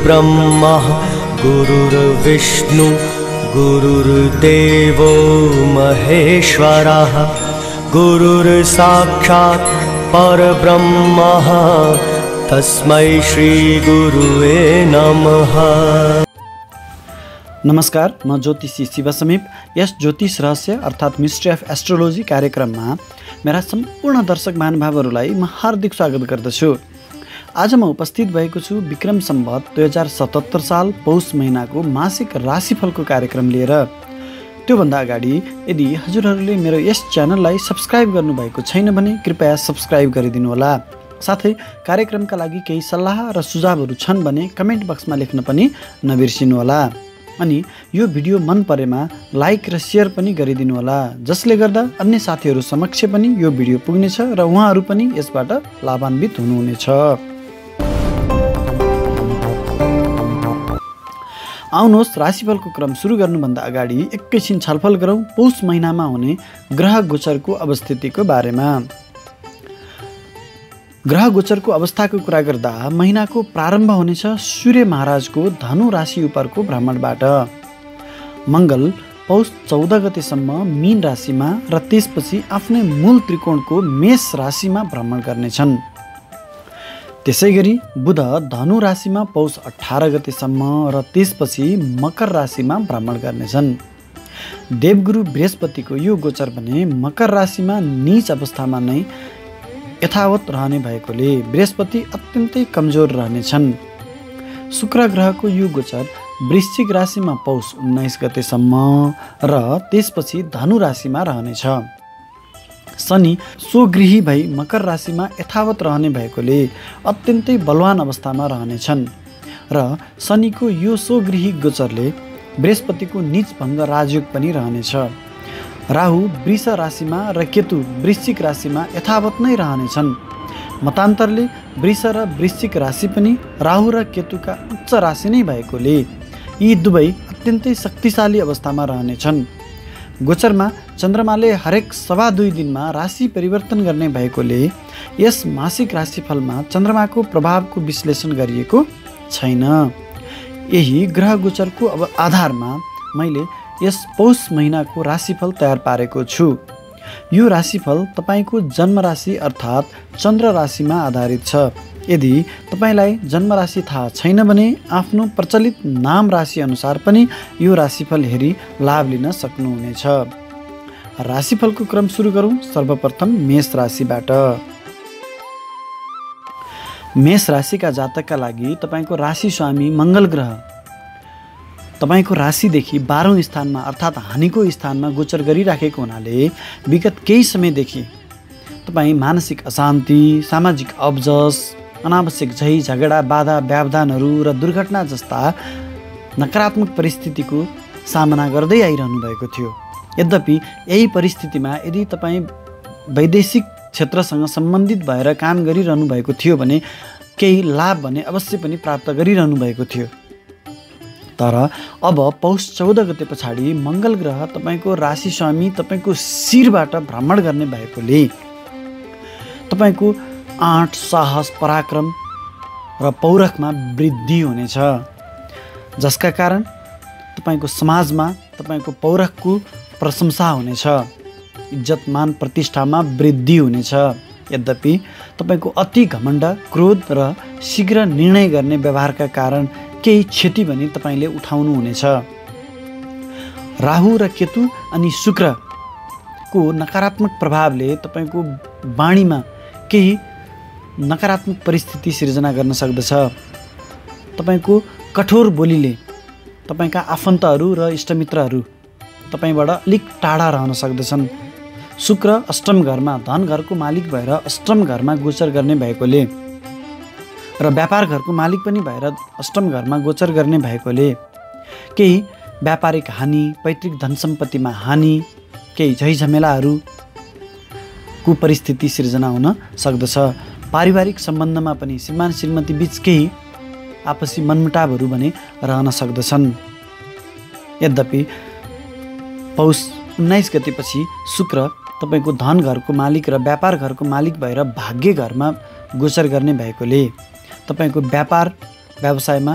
गुरुर्ब्रह्मा गुरुर्विष्णु गुरुर्देवो महेश्वरः गुरुर्साक्षात् परब्रह्मः तस्मै श्री गुरुवे नमः। नमस्कार, म ज्योतिषी शिव समीप। यस ज्योतिष रहस्य अर्थात् मिस्ट्री अफ एस्ट्रोलोजी कार्यक्रममा मेरा सम्पूर्ण दर्शक महानुभावहरूलाई म हार्दिक स्वागत गर्दछु। आज म उपस्थित भएको छु विक्रम सम्वत 2077 साल पौष महिनाको मासिक राशिफलको कार्यक्रम लिएर। त्योभन्दा अगाडि यदि हजुरहरूले मेरो यस च्यानललाई सब्स्क्राइब गर्नुभएको छैन भने कृपया सब्स्क्राइब गरिदिनु होला। साथै कार्यक्रमका लागि केही सल्लाह र सुझावहरू छन् भने कमेन्ट बक्समा लेख्न पनि नबिर्सिनु होला। अनि यो भिडियो मन परेमा लाइक र सेयर पनि गरिदिनु होला, जसले गर्दा अन्य साथीहरू समक्ष पनि यो भिडियो पुग्नेछ र उहाँहरू पनि यसबाट लाभान्वित हुनुहुनेछ। आउनुहोस्, राशिफलको क्रम सुरु गर्नुभन्दा अगाडि एकैछिन छलफल गरौँ पौष महिनामा हुने ग्रह गोचरको अवस्थितिको बारेमा। ग्रह गोचरको अवस्थाको कुरा गर्दा महिनाको प्रारम्भ हुनेछ सूर्य महाराजको धनु राशि उपरको भ्रमणबाट। मङ्गल पौष 14 गतेसम्म मीन राशिमा र त्यसपछि आफ्नै मूल त्रिकोणको मेष राशिमा भ्रमण गर्नेछन्। त्यसै गरी बुध धनु राशिमा पौष 18 गतेसम्म र त्यसपछि मकर राशिमा भ्रमण गर्नेछन्। देवगुरु बृहस्पतिको यो गोचर भने मकर राशिमा नीच अवस्थामा नै यथावत रहने भएकोले बृहस्पति अत्यन्तै कमजोर रहनेछन्। शुक्र ग्रहको यो गोचर वृश्चिक राशिमा पौष 19 गतेसम्म र त्यसपछि धनु राशिमा रहनेछ। शनि स्वगृही भई मकर राशिमा यथावत रहने भएकोले अत्यन्तै बलवान अवस्थामा रहनेछन् र शनिको यो स्वगृही गोचरले बृहस्पतिको नीच भङ्ग राजयोग पनि रहनेछ। राहु वृष राशिमा र केतु वृश्चिक राशिमा यथावत नै रहनेछन्। मतान्तरले वृष र वृश्चिक राशि पनि राहु र केतुका उच्च राशि नै भएकोले यी दुवै अत्यन्तै शक्तिशाली अवस्थामा रहनेछन्। गोचरमा चन्द्रमाले हरेक 2.25 दिनमा राशि परिवर्तन गर्ने भएकोले यस मासिक राशिफलमा चन्द्रमाको प्रभावको विश्लेषण गरिएको छैन। यही ग्रह गोचरको आधारमा मैले यस पौष महिनाको राशिफल तयार पारेको छु। यो राशिफल तपाईँको जन्म राशि अर्थात् चन्द्र राशिमा आधारित छ। यदि तपाईँलाई जन्म राशि थाहा छैन भने आफ्नो प्रचलित नाम राशि अनुसार पनि यो राशिफल हेरी लाभ लिन सक्नुहुनेछ। राशिफलको क्रम सुरु गरौँ। सर्वप्रथम मेष राशिबाट। मेष राशिका जातकका लागि तपाईँको राशि स्वामी मङ्गल ग्रह तपाईँको राशिदेखि 12औं स्थानमा अर्थात् हानिको स्थानमा गोचर गरिराखेको हुनाले विगत केही समयदेखि तपाईँ मानसिक अशान्ति, सामाजिक अब्जस, अनावश्यक झै झगडा, बाधा व्यवधानहरू र दुर्घटना जस्ता नकारात्मक परिस्थितिको सामना गर्दै आइरहनु भएको थियो। यद्यपि यही परिस्थितिमा यदि तपाईँ वैदेशिक क्षेत्रसँग सम्बन्धित भएर काम गरिरहनु भएको थियो भने केही लाभ भने अवश्य पनि प्राप्त गरिरहनु भएको थियो। तर अब पौष 14 गते पछाडि मङ्गल ग्रह तपाईँको राशि स्वामी तपाईँको शिरबाट भ्रमण गर्ने भएकोले तपाईँको आँट, साहस, पराक्रम र पौरखमा वृद्धि हुनेछ, जसका कारण तपाईँको समाजमा तपाईँको पौरखको प्रशंसा हुनेछ, इज्जत मान प्रतिष्ठामा वृद्धि हुनेछ। यद्यपि तपाईँको अति घमण्ड, क्रोध र शीघ्र निर्णय गर्ने व्यवहारका कारण केही क्षति पनि तपाईँले उठाउनु हुनेछ। राहु र केतु अनि शुक्रको नकारात्मक प्रभावले तपाईँको वाणीमा केही नकारात्मक परिस्थिति सिर्जना गर्न सक्दछ। तपाईँको कठोर बोलीले तपाईँका आफन्तहरू र इष्टमित्रहरू तपाईँबाट अलिक टाढा रहन सक्दछन्। शुक्र अष्टम घरमा धन घरको मालिक भएर अष्टम घरमा गोचर गर्ने भएकोले र व्यापार घरको मालिक पनि भएर अष्टम घरमा गोचर गर्ने भएकोले केही व्यापारिक हानि, पैतृक धन सम्पत्तिमा हानि, केही झैझमेलाहरूको परिस्थिति सिर्जना हुन सक्दछ। पारिवारिक सम्बन्धमा पनि श्रीमान श्रीमती बीच केही आपसी मनमुटावहरू भने रहन सक्दछन्। यद्यपि पौष 19 गतेपछि शुक्र तपाईँको धन घरको मालिक र व्यापार घरको मालिक भएर भाग्य घरमा गोचर गर्ने भएकोले तपाईँको व्यापार व्यवसायमा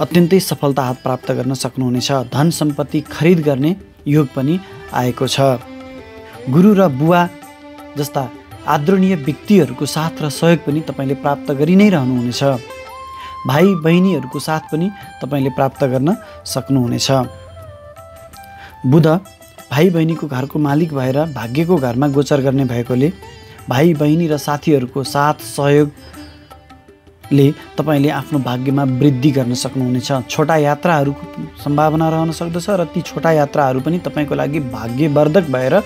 अत्यन्तै सफलता हात प्राप्त गर्न सक्नुहुनेछ। धन सम्पत्ति खरिद गर्ने योग पनि आएको छ। गुरु र बुवा जस्ता आदरणीय व्यक्तिहरूको साथ र सहयोग पनि तपाईँले प्राप्त गरि नै रहनुहुनेछ। भाइ बहिनीहरूको साथ पनि तपाईँले प्राप्त गर्न सक्नुहुनेछ। बुध भाइ बहिनीको घरको मालिक भएर भाग्यको घरमा गोचर गर्ने भएकोले भाइ बहिनी र साथीहरूको साथ सहयोगले तपाईँले आफ्नो भाग्यमा वृद्धि गर्न सक्नुहुनेछ। छोटा यात्राहरूको सम्भावना रहन सक्दछ र ती छोटा यात्राहरू पनि तपाईँको लागि भाग्यवर्धक भएर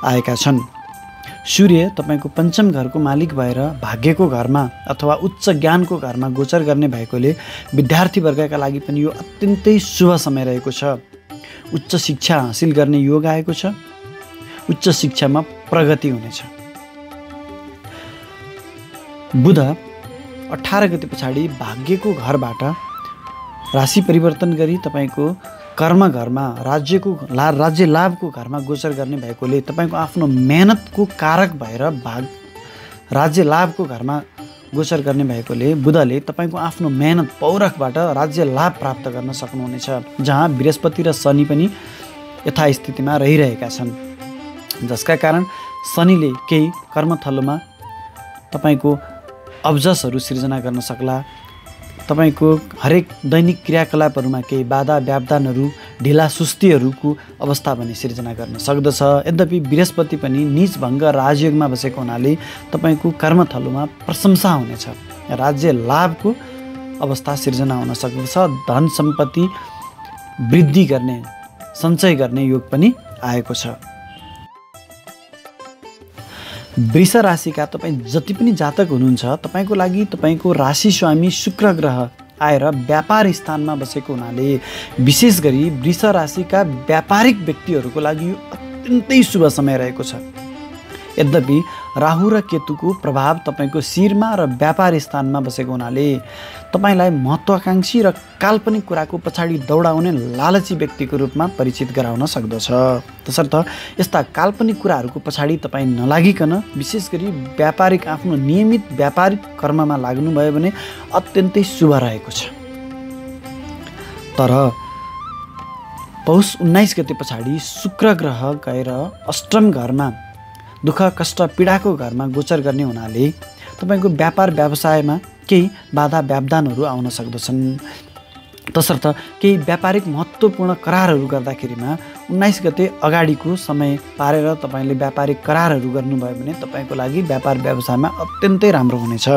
आएका छन्। सूर्य तपाईँको पञ्चम घरको मालिक भएर भाग्यको घरमा अथवा उच्च ज्ञानको घरमा गोचर गर्ने भएकोले विद्यार्थीवर्गका लागि पनि यो अत्यन्तै शुभ समय रहेको छ। उच्च शिक्षा हासिल गर्ने योग आएको छ। उच्च शिक्षामा प्रगति हुनेछ। बुध 18 गते पछाडि भाग्यको घरबाट राशि परिवर्तन गरी तपाईँको कर्म घरमा राज्य लाभको घरमा गोचर गर्ने भएकोले तपाईँको आफ्नो मेहनतको कारक भएर राज्य लाभको घरमा गोचर गर्ने भएकोले बुधले तपाईँको आफ्नो मेहनत पौरखबाट राज्य लाभ प्राप्त गर्न सक्नुहुनेछ, जहाँ बृहस्पति र शनि पनि यथास्थितिमा रहिरहेका छन्, जसका कारण शनिले केही कर्मथलोमा तपाईँको अब्जसहरू सिर्जना गर्न सक्ला। तपाईँको हरेक दैनिक क्रियाकलापहरूमा केही बाधा व्यवधानहरू ढिला सुस्तीहरूको अवस्था पनि सिर्जना गर्न सक्दछ। यद्यपि बृहस्पति पनि नीच भङ्ग राजयोगमा बसेको हुनाले तपाईँको कर्मथलोमा प्रशंसा हुनेछ, राज्य लाभको अवस्था सिर्जना हुन सक्दछ। धन सम्पत्ति वृद्धि गर्ने सञ्चय गर्ने योग पनि आएको छ। वृष राशिका तपाईँ जति पनि जातक हुनुहुन्छ, तपाईँको लागि तपाईँको राशि स्वामी शुक्र ग्रह आएर व्यापार स्थानमा बसेको हुनाले विशेष गरी वृष राशिका व्यापारिक व्यक्तिहरूको लागि यो अत्यन्तै शुभ समय रहेको छ। यद्यपि राहु र केतुको प्रभाव तपाईँको शिरमा र व्यापार स्थानमा बसेको हुनाले तपाईँलाई महत्त्वाकांक्षी र काल्पनिक कुराको पछाडि दौडाउने लालची व्यक्तिको रूपमा परिचित गराउन सक्दछ। तसर्थ यस्ता काल्पनिक कुराहरूको पछाडि तपाईँ नलागिकन विशेष गरी व्यापारिक आफ्नो नियमित व्यापारिक कर्ममा लाग्नुभयो भने अत्यन्तै शुभ रहेको छ। तर पौष 19 गते पछाडि शुक्र ग्रह गएर अष्टम घरमा दुःख कष्ट पीडाको घरमा गोचर गर्ने हुनाले तपाईँको व्यापार व्यवसायमा केही बाधा व्यवधानहरू आउन सक्दछन्। तसर्थ केही व्यापारिक महत्त्वपूर्ण करारहरू गर्दाखेरिमा 19 गते अगाडिको समय पारेर तपाईँले व्यापारिक करारहरू गर्नुभयो भने तपाईँको लागि व्यापार व्यवसायमा अत्यन्तै राम्रो हुनेछ।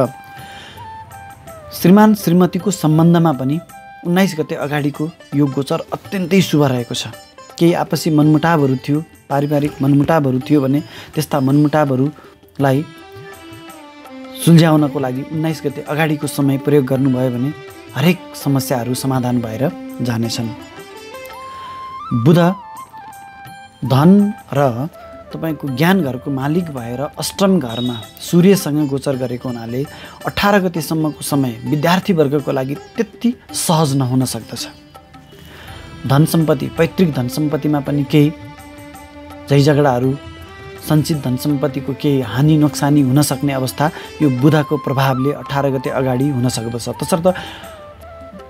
श्रीमान श्रीमतीको सम्बन्धमा पनि 19 गते अगाडिको यो गोचर अत्यन्तै शुभ रहेको छ। केही आपसी मनमुटावहरू थियो, पारिवारिक मनमुटावहरू थियो भने त्यस्ता मनमुटावहरूलाई सुल्झाउनको लागि 19 गते अगाडिको समय प्रयोग गर्नुभयो भने हरेक समस्याहरू समाधान भएर जानेछन्। बुध धन र तपाईँको ज्ञान घरको मालिक भएर अष्टम घरमा सूर्यसँग गोचर गरेको हुनाले 18 गतेसम्मको समय विद्यार्थीवर्गको लागि त्यति सहज नहुन सक्दछ। धन सम्पत्ति पैतृक धन सम्पत्तिमा पनि केही झैझगडाहरू सञ्चित धन सम्पत्तिको केही हानि नोक्सानी हुन सक्ने अवस्था यो बुधको प्रभावले 18 गते अगाडि हुन सक्दछ। तसर्थ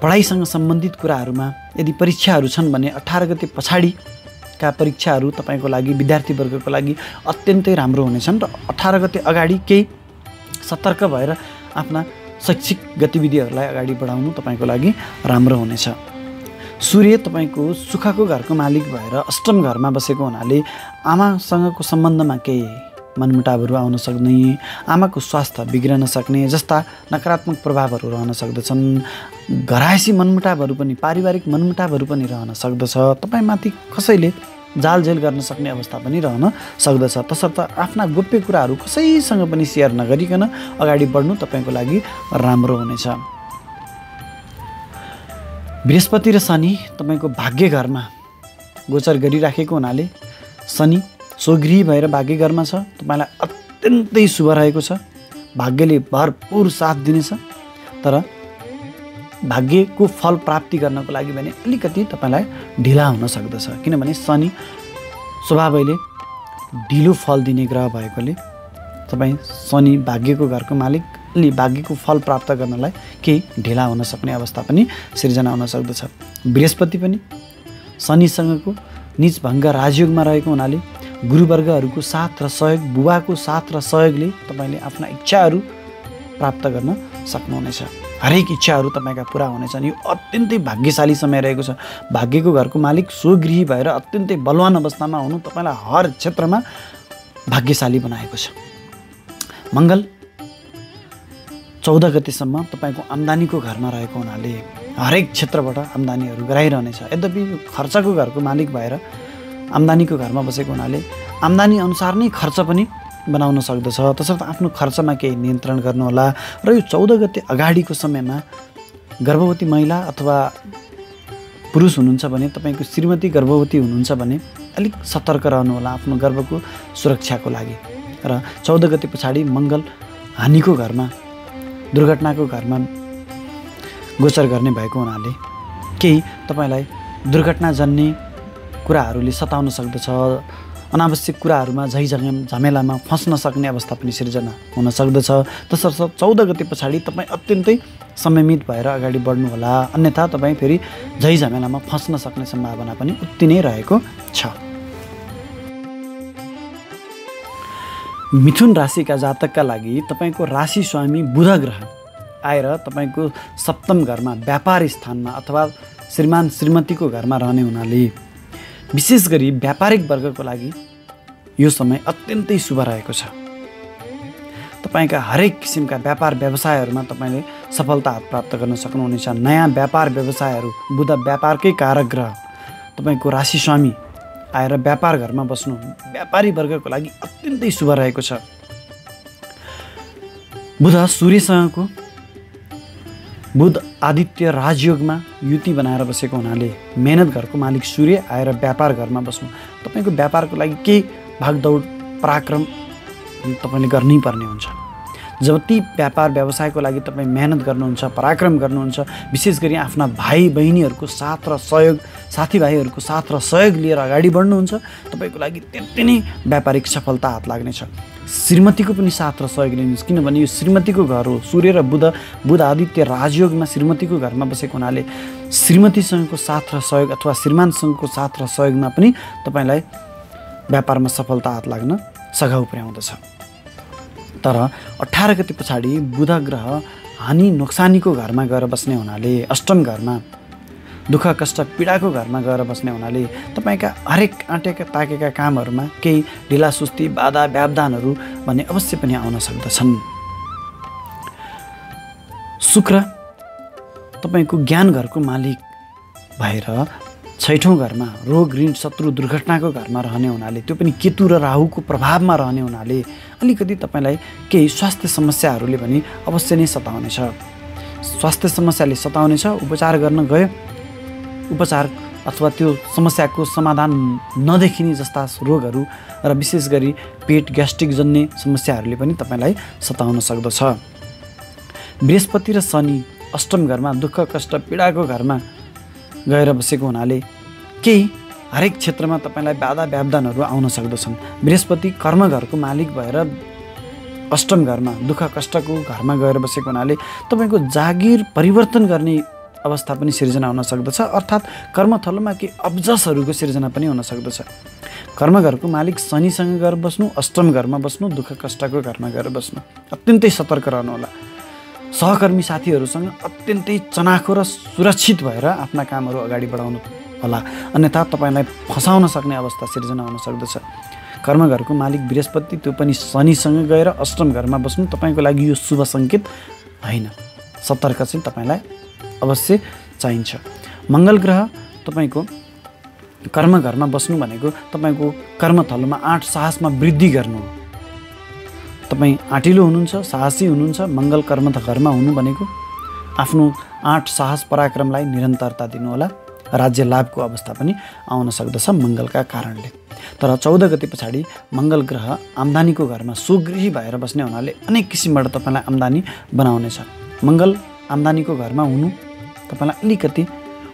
पढाइसँग सम्बन्धित कुराहरूमा यदि परीक्षाहरू छन् भने 18 गते पछाडिका परीक्षाहरू तपाईँको लागि विद्यार्थीवर्गको लागि अत्यन्तै राम्रो हुनेछन् र 18 गते अगाडि केही सतर्क भएर आफ्ना शैक्षिक गतिविधिहरूलाई अगाडि बढाउनु तपाईँको लागि राम्रो हुनेछ। सूर्य तपाईँको सुखको घरको मालिक भएर अष्टम घरमा बसेको हुनाले आमासँगको सम्बन्धमा केही मनमुटावहरू आउन सक्ने, आमाको स्वास्थ्य बिग्रन सक्ने जस्ता नकारात्मक प्रभावहरू रहन सक्दछन्। घरायसी मनमुटावहरू पनि पारिवारिक मनमुटावहरू पनि रहन सक्दछ। तपाईँमाथि कसैले जालझेल गर्न सक्ने अवस्था पनि रहन सक्दछ। तसर्थ आफ्ना गोप्य कुराहरू कसैसँग पनि सेयर नगरिकन अगाडि बढ्नु तपाईँको लागि राम्रो हुनेछ। बृहस्पति र शनि तपाईँको भाग्य घरमा गोचर गरिराखेको हुनाले शनि स्वगृही भएर भाग्य घरमा छ, तपाईँलाई अत्यन्तै शुभ रहेको छ। भाग्यले भरपुर साथ दिनेछ। तर भाग्यको फल प्राप्ति गर्नको लागि भने अलिकति तपाईँलाई ढिला हुन सक्दछ, किनभने शनि स्वभावैले ढिलो फल दिने ग्रह भएकोले तपाईँ शनि भाग्यको घरको मालिक अलि भाग्यको फल प्राप्त गर्नलाई केही ढिला हुन सक्ने अवस्था पनि सिर्जना हुन सक्दछ। बृहस्पति पनि शनिसँगको नीचभङ्ग राजयोगमा रहेको हुनाले गुरुवर्गहरूको साथ र सहयोग, बुबाको साथ र सहयोगले तपाईँले आफ्ना इच्छाहरू प्राप्त गर्न सक्नुहुनेछ। हरेक इच्छाहरू तपाईँका पुरा हुनेछन्। यो अत्यन्तै भाग्यशाली समय रहेको छ। भाग्यको घरको मालिक स्वगृही भएर अत्यन्तै बलवान अवस्थामा हुनु तपाईँलाई हर क्षेत्रमा भाग्यशाली बनाएको छ। मङ्गल 14 गतेसम्म तपाईँको आम्दानीको घरमा रहेको हुनाले हरेक क्षेत्रबाट आम्दानीहरू गराइरहनेछ। यद्यपि खर्चको घरको मालिक भएर आम्दानीको घरमा बसेको हुनाले आम्दानी अनुसार नै खर्च पनि बनाउन सक्दछ। तसर्थ आफ्नो खर्चमा केही नियन्त्रण गर्नुहोला। र यो 14 गते अगाडिको समयमा गर्भवती महिला अथवा पुरुष हुनुहुन्छ भने, तपाईँको श्रीमती गर्भवती हुनुहुन्छ भने अलिक सतर्क रहनुहोला आफ्नो गर्भको सुरक्षाको लागि। र 14 गते पछाडि मङ्गल हानिको घरमा, दुर्घटनाको घरमा गोचर गर्ने भएको हुनाले केही तपाईँलाई दुर्घटनाजन्य कुराहरूले सताउन सक्दछ। अनावश्यक कुराहरूमा झमेलामा फस्न सक्ने अवस्था पनि सिर्जना हुन सक्दछ। तसर्थ 14 गते पछाडि तपाईँ अत्यन्तै संयमित भएर अगाडि बढ्नुहोला, अन्यथा तपाईँ फेरि झमेलामा फस्न सक्ने सम्भावना पनि उत्ति नै रहेको छ। मिथुन राशिका जातकका लागि तपाईँको राशि स्वामी बुध ग्रह आएर तपाईँको सप्तम घरमा, व्यापार स्थानमा अथवा श्रीमान श्रीमतीको घरमा रहने हुनाले विशेष गरी व्यापारिक वर्गको लागि यो समय अत्यन्तै शुभ रहेको छ। तपाईँका हरेक किसिमका व्यापार व्यवसायहरूमा तपाईँले सफलता प्राप्त गर्न सक्नुहुनेछ। नयाँ व्यापार व्यवसायहरू, बुध व्यापारकै कारक ग्रह तपाईँको राशि स्वामी आएर व्यापार घरमा बस्नु व्यापारी वर्गको लागि अत्यन्तै शुभ रहेको छ। बुध सूर्यसँगको, बुध आदित्य राजयोगमा युति बनाएर बसेको हुनाले मेहनत घरको मालिक सूर्य आएर व्यापार घरमा बस्नु तपाईँको व्यापारको लागि केही भागदौड पराक्रम तपाईँले गर्नै पर्ने हुन्छ। जति व्यापार व्यवसायको लागि तपाईँ मेहनत गर्नुहुन्छ, पराक्रम गर्नुहुन्छ, विशेष गरी आफ्ना भाइ बहिनीहरूको साथ र सहयोग, साथीभाइहरूको साथ र सहयोग लिएर अगाडि बढ्नुहुन्छ, तपाईँको लागि त्यति नै व्यापारिक सफलता हात लाग्नेछ। श्रीमतीको पनि साथ र सहयोग लिनुहोस्, किनभने यो श्रीमतीको घर हो। सूर्य र बुध आदित्य राजयोगमा श्रीमतीको घरमा बसेको हुनाले श्रीमतीसँगको साथ र सहयोग अथवा श्रीमानसँगको साथ र सहयोगमा पनि तपाईँलाई व्यापारमा सफलता हात लाग्न सघाउ पुर्याउँदछ। तर 18 गते पछाडि बुध ग्रह हानि नोक्सानीको घरमा गएर बस्ने हुनाले, अष्टम घरमा, दुःख कष्ट पीडाको घरमा गएर बस्ने हुनाले तपाईँका हरेक आँटेका ताकेका कामहरूमा केही ढिला सुस्ती, बाधा व्यवधानहरू भन्ने अवश्य पनि आउन सक्दछन्। शुक्र तपाईँको ज्ञान घरको मालिक भएर 6ठौँ घरमा रोग, ऋण, शत्रु, दुर्घटनाको घरमा रहने हुनाले, त्यो पनि केतु र राहुको प्रभावमा रहने हुनाले अलिकति तपाईँलाई केही स्वास्थ्य समस्याहरूले पनि अवश्य नै सताउनेछ। स्वास्थ्य समस्याले सताउनेछ। उपचार गर्न गयो, उपचार अथवा त्यो समस्याको समाधान नदेखिने जस्ता रोगहरू र विशेष गरी पेट ग्यास्ट्रिक जन्य समस्याहरूले पनि तपाईँलाई सताउन सक्दछ। बृहस्पति र शनि अष्टम घरमा, दुःख कष्ट पीडाको घरमा गएर बसेको हुनाले केही हरेक क्षेत्रमा तपाईँलाई बाधा व्यवधानहरू आउन सक्दछन्। बृहस्पति कर्म घरको मालिक भएर अष्टम घरमा, दुःख कष्टको घरमा गएर बसेको हुनाले तपाईँको जागिर परिवर्तन गर्ने अवस्था पनि सिर्जना हुन सक्दछ। अर्थात् कर्मथलोमा केही अब्जसहरूको सिर्जना पनि हुन सक्दछ। कर्मघरको मालिक शनिसँग गएर बस्नु, अष्टम घरमा बस्नु, दुःख कष्टको घरमा गएर बस्नु अत्यन्तै सतर्क रहनुहोला। सहकर्मी साथीहरूसँग अत्यन्तै चनाखो र सुरक्षित भएर आफ्ना कामहरू अगाडि बढाउनु होला, अन्यथा तपाईँलाई फसाउन सक्ने अवस्था सिर्जना हुन सक्दछ। कर्मघरको मालिक बृहस्पति, त्यो पनि शनिसँग गएर अष्टम घरमा बस्नु तपाईँको लागि यो शुभ सङ्केत होइन। सतर्क चाहिँ तपाईँलाई अवश्य चाहिन्छ। मङ्गल ग्रह तपाईँको कर्मघरमा बस्नु भनेको तपाईँको कर्मथलोमा आँट साहसमा वृद्धि गर्नु हो। तपाईँ आँटिलो हुनुहुन्छ, साहसी हुनुहुन्छ। मङ्गल कर्म घरमा हुनु भनेको आफ्नो आँट साहस पराक्रमलाई निरन्तरता दिनुहोला। राज्य लाभको अवस्था पनि आउन सक्दछ मङ्गलका कारणले। तर 14 गते पछाडि मङ्गल ग्रह आम्दानीको घरमा सुगृही भएर बस्ने हुनाले अनेक किसिमबाट तपाईँलाई आम्दानी बनाउनेछ। मङ्गल आम्दानीको घरमा हुनु तपाईँलाई अलिकति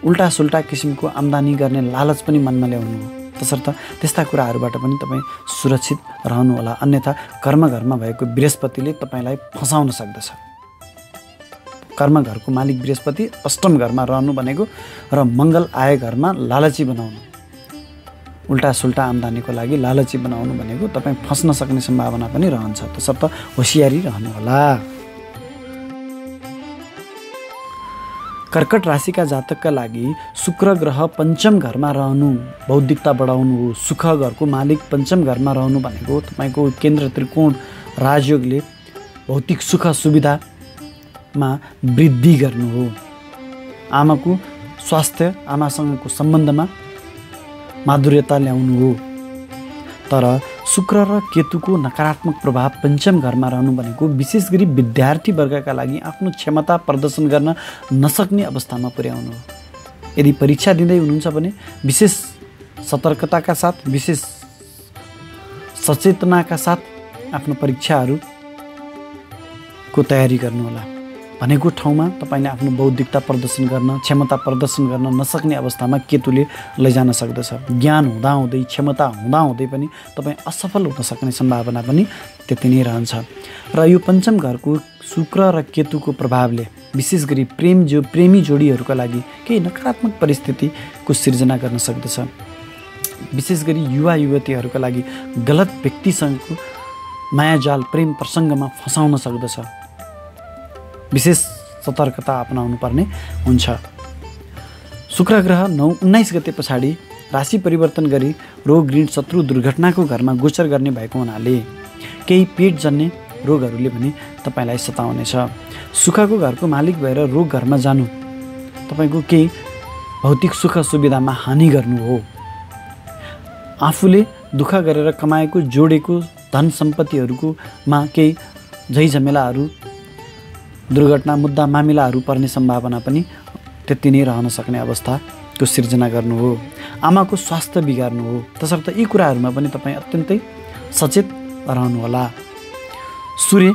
उल्टा सुल्टा किसिमको आम्दानी गर्ने लालच पनि मनमा ल्याउनु हो। तसर्थ त्यस्ता कुराहरूबाट पनि तपाईँ सुरक्षित रहनुहोला, अन्यथा कर्मघरमा भएको बृहस्पतिले तपाईँलाई फसाउन सक्दछ। कर्मघरको मालिक बृहस्पति अष्टम घरमा रहनु भनेको र मङ्गल आए घरमा लालची बनाउनु, उल्टा सुल्टा आम्दानीको लागि लालची बनाउनु भनेको तपाईँ फस्न सक्ने सम्भावना पनि रहन्छ, तसर्थ होसियारी रहनुहोला। कर्कट राशिका जातकका लागि शुक्र ग्रह पञ्चम घरमा रहनु बौद्धिकता बढाउनु हो। सुख घरको मालिक पञ्चम घरमा रहनु भनेको तपाईँको केन्द्र त्रिकोण राजयोगले भौतिक सुख सुविधामा वृद्धि गर्नु हो। आमाको स्वास्थ्य, आमासँगको सम्बन्धमा माधुर्यता ल्याउनु हो। तर शुक्र र केतुको नकारात्मक प्रभाव पञ्चम घरमा रहनु भनेको विशेष गरी विद्यार्थी वर्गका लागि आफ्नो क्षमता प्रदर्शन गर्न नसक्ने अवस्थामा पुर्याउनु हो। यदि परीक्षा दिँदै हुनुहुन्छ भने विशेष सतर्कताका साथ, विशेष सचेतनाका साथ आफ्नो परीक्षाहरूको तयारी गर्नुहोला। भनेको ठाउँमा तपाईँले आफ्नो बौद्धिकता प्रदर्शन गर्न, क्षमता प्रदर्शन गर्न नसक्ने अवस्थामा केतुले लैजान सक्दछ। ज्ञान हुँदाहुँदै, क्षमता हुँदाहुँदै पनि तपाईँ असफल हुन सक्ने सम्भावना पनि त्यति नै रहन्छ। र यो पञ्चम घरको शुक्र र केतुको प्रभावले विशेष गरी प्रेमी जोडीहरूका लागि केही नकारात्मक परिस्थितिको सिर्जना गर्न सक्दछ। विशेष गरी युवा युवतीहरूका लागि गलत व्यक्तिसँगको मायाजाल प्रेम प्रसङ्गमा फसाउन सक्दछ। विशेष सतर्कता अपनाउनु पर्ने हुन्छ। शुक्र ग्रह 19 गते पछाडि राशि परिवर्तन गरी रोग, ऋण, शत्रु, दुर्घटनाको घरमा गोचर गर्ने भएको हुनाले केही पेटजन्य रोगहरूले पनि तपाईँलाई सताउनेछ। सुखको घरको मालिक भएर रोग घरमा जानु तपाईँको केही भौतिक सुख सुविधामा हानि गर्नु हो। आफूले दुःख गरेर कमाएको जोडेको धन सम्पत्तिहरूकोमा केही झैझमेलाहरू, दुर्घटना, मुद्दा मामिलाहरू पर्ने सम्भावना पनि त्यति नै रहन सक्ने अवस्थाको सिर्जना गर्नु हो। आमाको स्वास्थ्य बिगार्नु हो। तसर्थ यी कुराहरूमा पनि तपाईँ अत्यन्तै सचेत रहनुहोला। सूर्य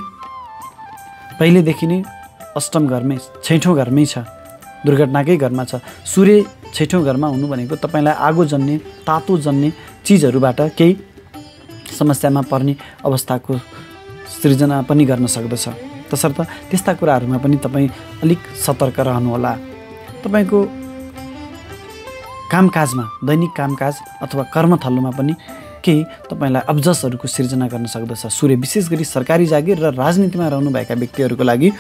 पहिलेदेखि नै अष्टम घरमै, छैठौँ घरमै छ, दुर्घटनाकै घरमा छ। सूर्य छैठौँ घरमा हुनु भनेको तपाईँलाई आगो जन्ने, तातो जन्ने चिजहरूबाट केही समस्यामा पर्ने अवस्थाको सृजना पनि गर्न सक्दछ। तसर्थ त्यस्ता कुराहरूमा पनि तपाईँ अलिक सतर्क रहनुहोला। तपाईँको कामकाजमा, दैनिक कामकाज अथवा कर्मथलोमा पनि केही तपाईँलाई अब्जसहरूको सिर्जना गर्न सक्दछ। सूर्य विशेष गरी सरकारी जागिर र राजनीतिमा रहनुभएका व्यक्तिहरूको लागि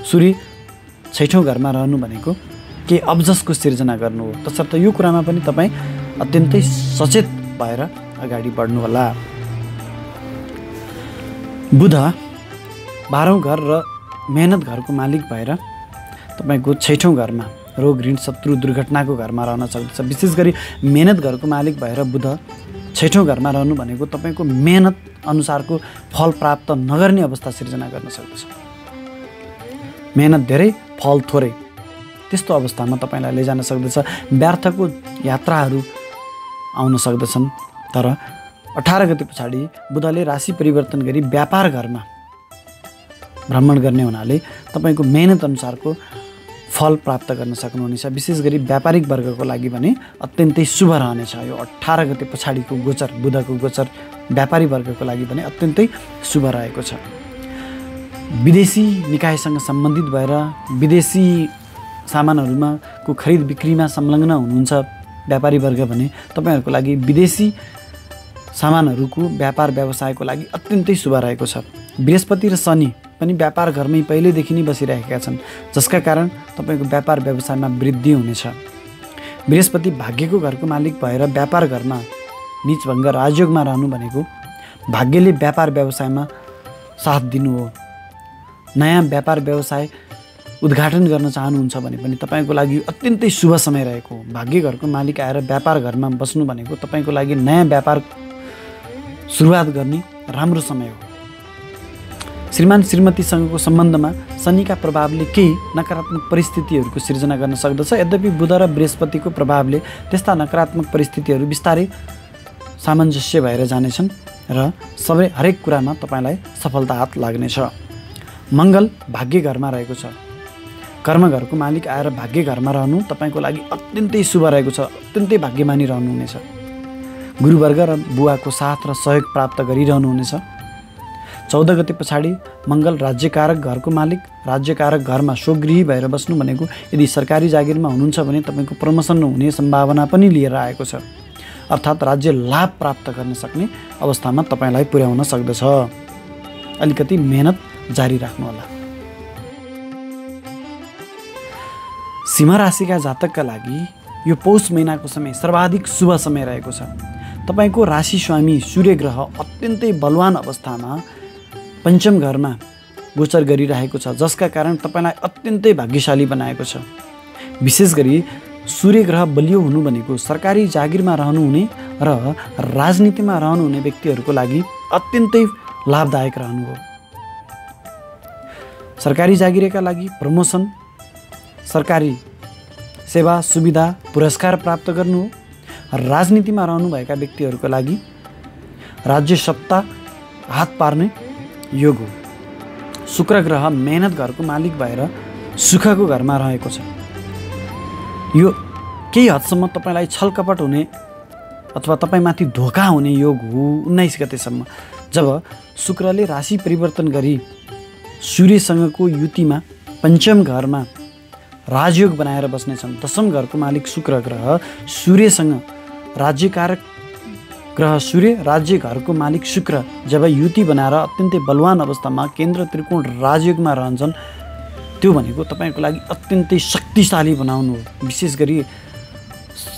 सूर्य छैठौँ घरमा रहनु भनेको केही अब्जसको सिर्जना गर्नु हो। तसर्थ यो कुरामा पनि तपाईँ अत्यन्तै सचेत भएर अगाडि बढ्नुहोला। बुध 12औँ घर र मेहनत घरको मालिक भएर तपाईँको छैठौँ घरमा रोग, ऋण, शत्रु, दुर्घटनाको घरमा रहन सक्दछ। विशेष गरी मेहनत घरको मालिक भएर बुध छैठौँ घरमा रहनु भनेको तपाईँको मेहनत अनुसारको फल प्राप्त नगर्ने अवस्था सिर्जना गर्न सक्दछ। मेहनत धेरै, फल थोरै, त्यस्तो अवस्थामा तपाईँलाई लैजान सक्दछ। व्यर्थको यात्राहरू आउन सक्दछन्। तर 18 गते पछाडि बुधले राशि परिवर्तन गरी व्यापार घरमा भ्रमण गर्ने हुनाले तपाईँको मेहनत अनुसारको फल प्राप्त गर्न सक्नुहुनेछ। विशेष गरी व्यापारिक वर्गको लागि भने अत्यन्तै शुभ रहनेछ। यो 18 गते पछाडिको गोचर, बुधको गोचर व्यापारी वर्गको लागि भने अत्यन्तै शुभ रहेको छ। विदेशी निकायसँग सम्बन्धित भएर विदेशी सामानहरूमा को खरिद बिक्रीमा संलग्न हुनुहुन्छ व्यापारी वर्ग भने तपाईँहरूको लागि विदेशी सामानहरूको व्यापार व्यवसायको लागि अत्यन्तै शुभ रहेको छ। बृहस्पति र शनि पनि व्यापार घरमै पहिलेदेखि नै बसिरहेका छन्, जसका कारण तपाईँको व्यापार व्यवसायमा वृद्धि हुनेछ। बृहस्पति भाग्यको घरको मालिक भएर व्यापार घरमा नीचभङ्ग राजयोगमा रहनु भनेको भाग्यले व्यापार व्यवसायमा साथ दिनु हो। नयाँ व्यापार व्यवसाय उद्घाटन गर्न चाहनुहुन्छ भने पनि तपाईँको लागि अत्यन्तै शुभ समय रहेको हो। भाग्य घरको मालिक आएर व्यापार घरमा बस्नु भनेको तपाईँको लागि नयाँ व्यापार सुरुवात गर्ने राम्रो समय हो। श्रीमान श्रीमतीसँगको सम्बन्धमा शनिका प्रभावले केही नकारात्मक परिस्थितिहरूको सिर्जना गर्न सक्दछ। यद्यपि बुध र बृहस्पतिको प्रभावले त्यस्ता नकारात्मक परिस्थितिहरू बिस्तारै सामञ्जस्य भएर जानेछन् र हरेक कुरामा तपाईँलाई सफलता हात लाग्नेछ। मङ्गल भाग्य घरमा रहेको छ। कर्मघरको मालिक आएर भाग्य घरमा रहनु तपाईँको लागि अत्यन्तै शुभ रहेको छ। अत्यन्तै भाग्यमानी रहनुहुनेछ। गुरुवर्ग र बुवाको साथ र सहयोग प्राप्त गरिरहनुहुनेछ। 14 गते पछाडि मङ्गल राज्यकारक घरको मालिक, राज्यकारक घरमा स्वगृही भएर बस्नु भनेको यदि सरकारी जागिरमा हुनुहुन्छ भने तपाईँको प्रमोसन हुने सम्भावना पनि लिएर आएको छ, अर्थात् राज्य लाभ प्राप्त गर्न सक्ने अवस्थामा तपाईँलाई पुर्याउन सक्दछ। अलिकति मेहनत जारी राख्नुहोला। सिंह राशिका जातकका लागि यो पौष महिनाको समय सर्वाधिक शुभ समय रहेको छ। तपाईँको राशि स्वामी सूर्य ग्रह अत्यन्तै बलवान अवस्थामा पञ्चम घरमा गोचर गरिरहेको छ, जसका कारण तपाईँलाई अत्यन्तै भाग्यशाली बनाएको छ। विशेष गरी सूर्य ग्रह बलियो हुनु भनेको सरकारी जागिरमा रहनुहुने र राजनीतिमा रहनुहुने व्यक्तिहरूको लागि अत्यन्तै लाभदायक रहनु हो। सरकारी जागिरका लागि प्रमोसन, सरकारी सेवा सुविधा पुरस्कार प्राप्त गर्नु हो। राजनीतिमा रहनुभएका व्यक्तिहरूको लागि राज्य सत्ता हात पार्ने योग हो। शुक्र ग्रह मेहनत घरको मालिक भएर सुखको घरमा रहेको छ। यो केही हदसम्म तपाईँलाई छलकपट हुने अथवा तपाईँमाथि धोका हुने योग हो 19 गतेसम्म, जब शुक्रले राशि परिवर्तन गरी सूर्यसँगको युतिमा पञ्चम घरमा राजयोग बनाएर बस्नेछन्। 10म घरको मालिक शुक्र ग्रह सूर्यसँग, राज्यकारक ग्रह सूर्य, राज्य घरको मालिक शुक्र जब युति बनाएर अत्यन्तै बलवान अवस्थामा केन्द्र त्रिकोण राजयोगमा रहन्छन्, त्यो भनेको तपाईँको लागि अत्यन्तै शक्तिशाली बनाउनु हो। विशेष गरी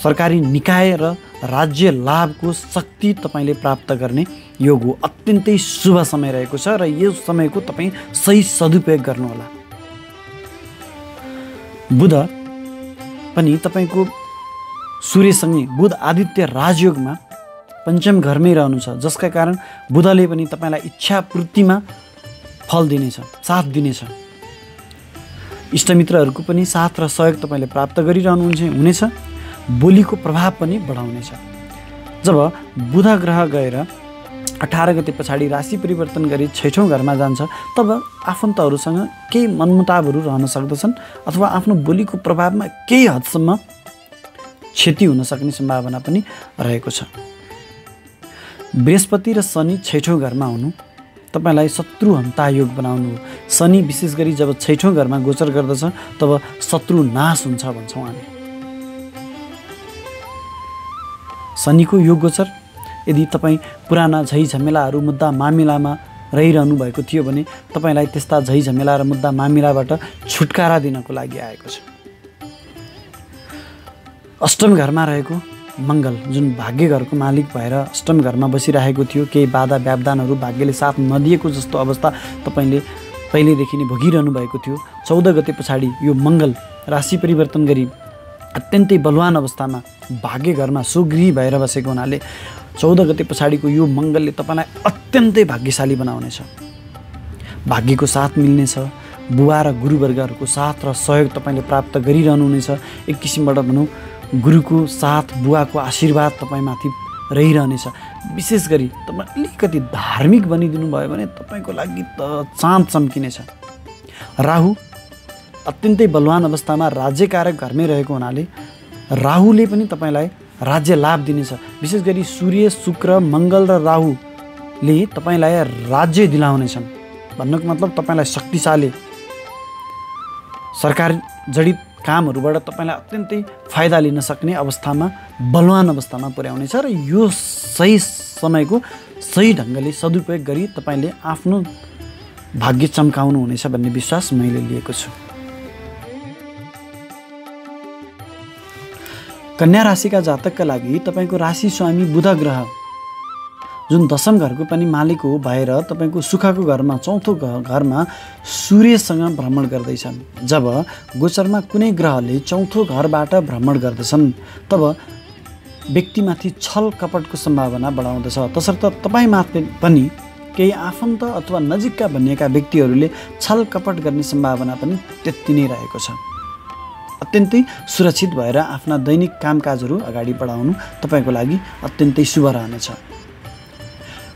सरकारी निकाय र राज्य लाभको शक्ति तपाईँले प्राप्त गर्ने योग हो। अत्यन्तै शुभ समय रहेको छ र यो समयको तपाईँ सही सदुपयोग गर्नुहोला। बुध पनि तपाईँको सूर्यसँगै बुध आदित्य राजयोगमा पञ्चम घरमै रहनु छ, जसका कारण बुधले पनि तपाईँलाई इच्छा पूर्तिमा फल दिनेछ, साथ दिनेछ। इष्टमित्रहरूको पनि साथ र सहयोग तपाईँले प्राप्त गरिरहनुहुनेछ। बोलीको प्रभाव पनि बढाउनेछ। जब बुध ग्रह गएर 18 गते पछाडि राशि परिवर्तन गरी 6औँ घरमा जान्छ, तब आफन्तहरूसँग केही मनमुटावहरू रहन सक्दछन् अथवा आफ्नो बोलीको प्रभावमा केही हदसम्म क्षति हुन सक्ने सम्भावना पनि रहेको छ। बृहस्पति र शनि 6औँ घरमा हुनु तपाईँलाई शत्रु हन्ता योग बनाउनु हो। शनि विशेष गरी जब 6औँ घरमा गोचर गर्दछ तब शत्रु नाश हुन्छ भन्छौँ हामी। शनिको योग गोचर यदि तपाईँ पुराना झैझमेलाहरू मुद्दा मामिलामा रहिरहनु भएको थियो भने तपाईँलाई त्यस्ता झैझमेला र मुद्दा मामिलाबाट छुटकारा दिनको लागि आएको छ। अष्टम घरमा रहेको मङ्गल जुन भाग्य घरको मालिक भएर अष्टम घरमा बसिरहेको थियो, केही बाधा व्यवधानहरू भाग्यले साथ नदिएको जस्तो अवस्था तपाईँले पहिलेदेखि नै भोगिरहनु भएको थियो। 14 गते पछाडि यो मङ्गल राशि परिवर्तन गरी अत्यन्तै बलवान अवस्थामा भाग्य घरमा सुगृही भएर बसेको हुनाले 14 गते पछाडिको यो मङ्गलले तपाईँलाई अत्यन्तै भाग्यशाली बनाउनेछ। भाग्यको साथ मिल्नेछ। बुवा र गुरुवर्गहरूको साथ र सहयोग तपाईँले प्राप्त गरिरहनुहुनेछ। एक किसिमबाट भनौँ गुरुको साथ, बुवाको आशीर्वाद तपाईँमाथि रहिरहनेछ। विशेष गरी तपाईँ अलिकति धार्मिक बनिदिनु भयो भने तपाईँको लागि त चाँद चम्किनेछ। राहु अत्यन्तै बलवान अवस्थामा राज्यकारक घरमै रहेको हुनाले राहुले पनि तपाईँलाई राज्य लाभ दिनेछ। विशेष गरी सूर्य, शुक्र, मङ्गल र राहुले तपाईँलाई राज्य दिलाउनेछन्। भन्नुको मतलब तपाईँलाई शक्तिशाली सरकार जडित कामहरूबाट तपाईँलाई अत्यन्तै फाइदा लिन सक्ने अवस्थामा, बलवान अवस्थामा पुर्याउनेछ र यो सही समयको सही ढङ्गले सदुपयोग गरी तपाईँले आफ्नो भाग्य चम्काउनु हुनेछ भन्ने विश्वास मैले लिएको छु। कन्या राशिका जातकका लागि तपाईँको राशि स्वामी बुध ग्रह जुन 10म घरको पनि मालिक हो भएर तपाईँको सुखको घरमा, चौथो घरमा सूर्यसँग भ्रमण गर्दैछन्। जब गोचरमा कुनै ग्रहले चौथो घरबाट भ्रमण गर्दछन् तब व्यक्तिमाथि छल कपटको सम्भावना बढाउँदछ। तसर्थ तपाईँमाथि पनि केही आफन्त अथवा नजिकका भनिएका व्यक्तिहरूले छल कपट गर्ने सम्भावना पनि त्यति नै रहेको छ। अत्यन्तै सुरक्षित भएर आफ्ना दैनिक कामकाजहरू अगाडि बढाउनु तपाईँको लागि अत्यन्तै शुभ रहनेछ।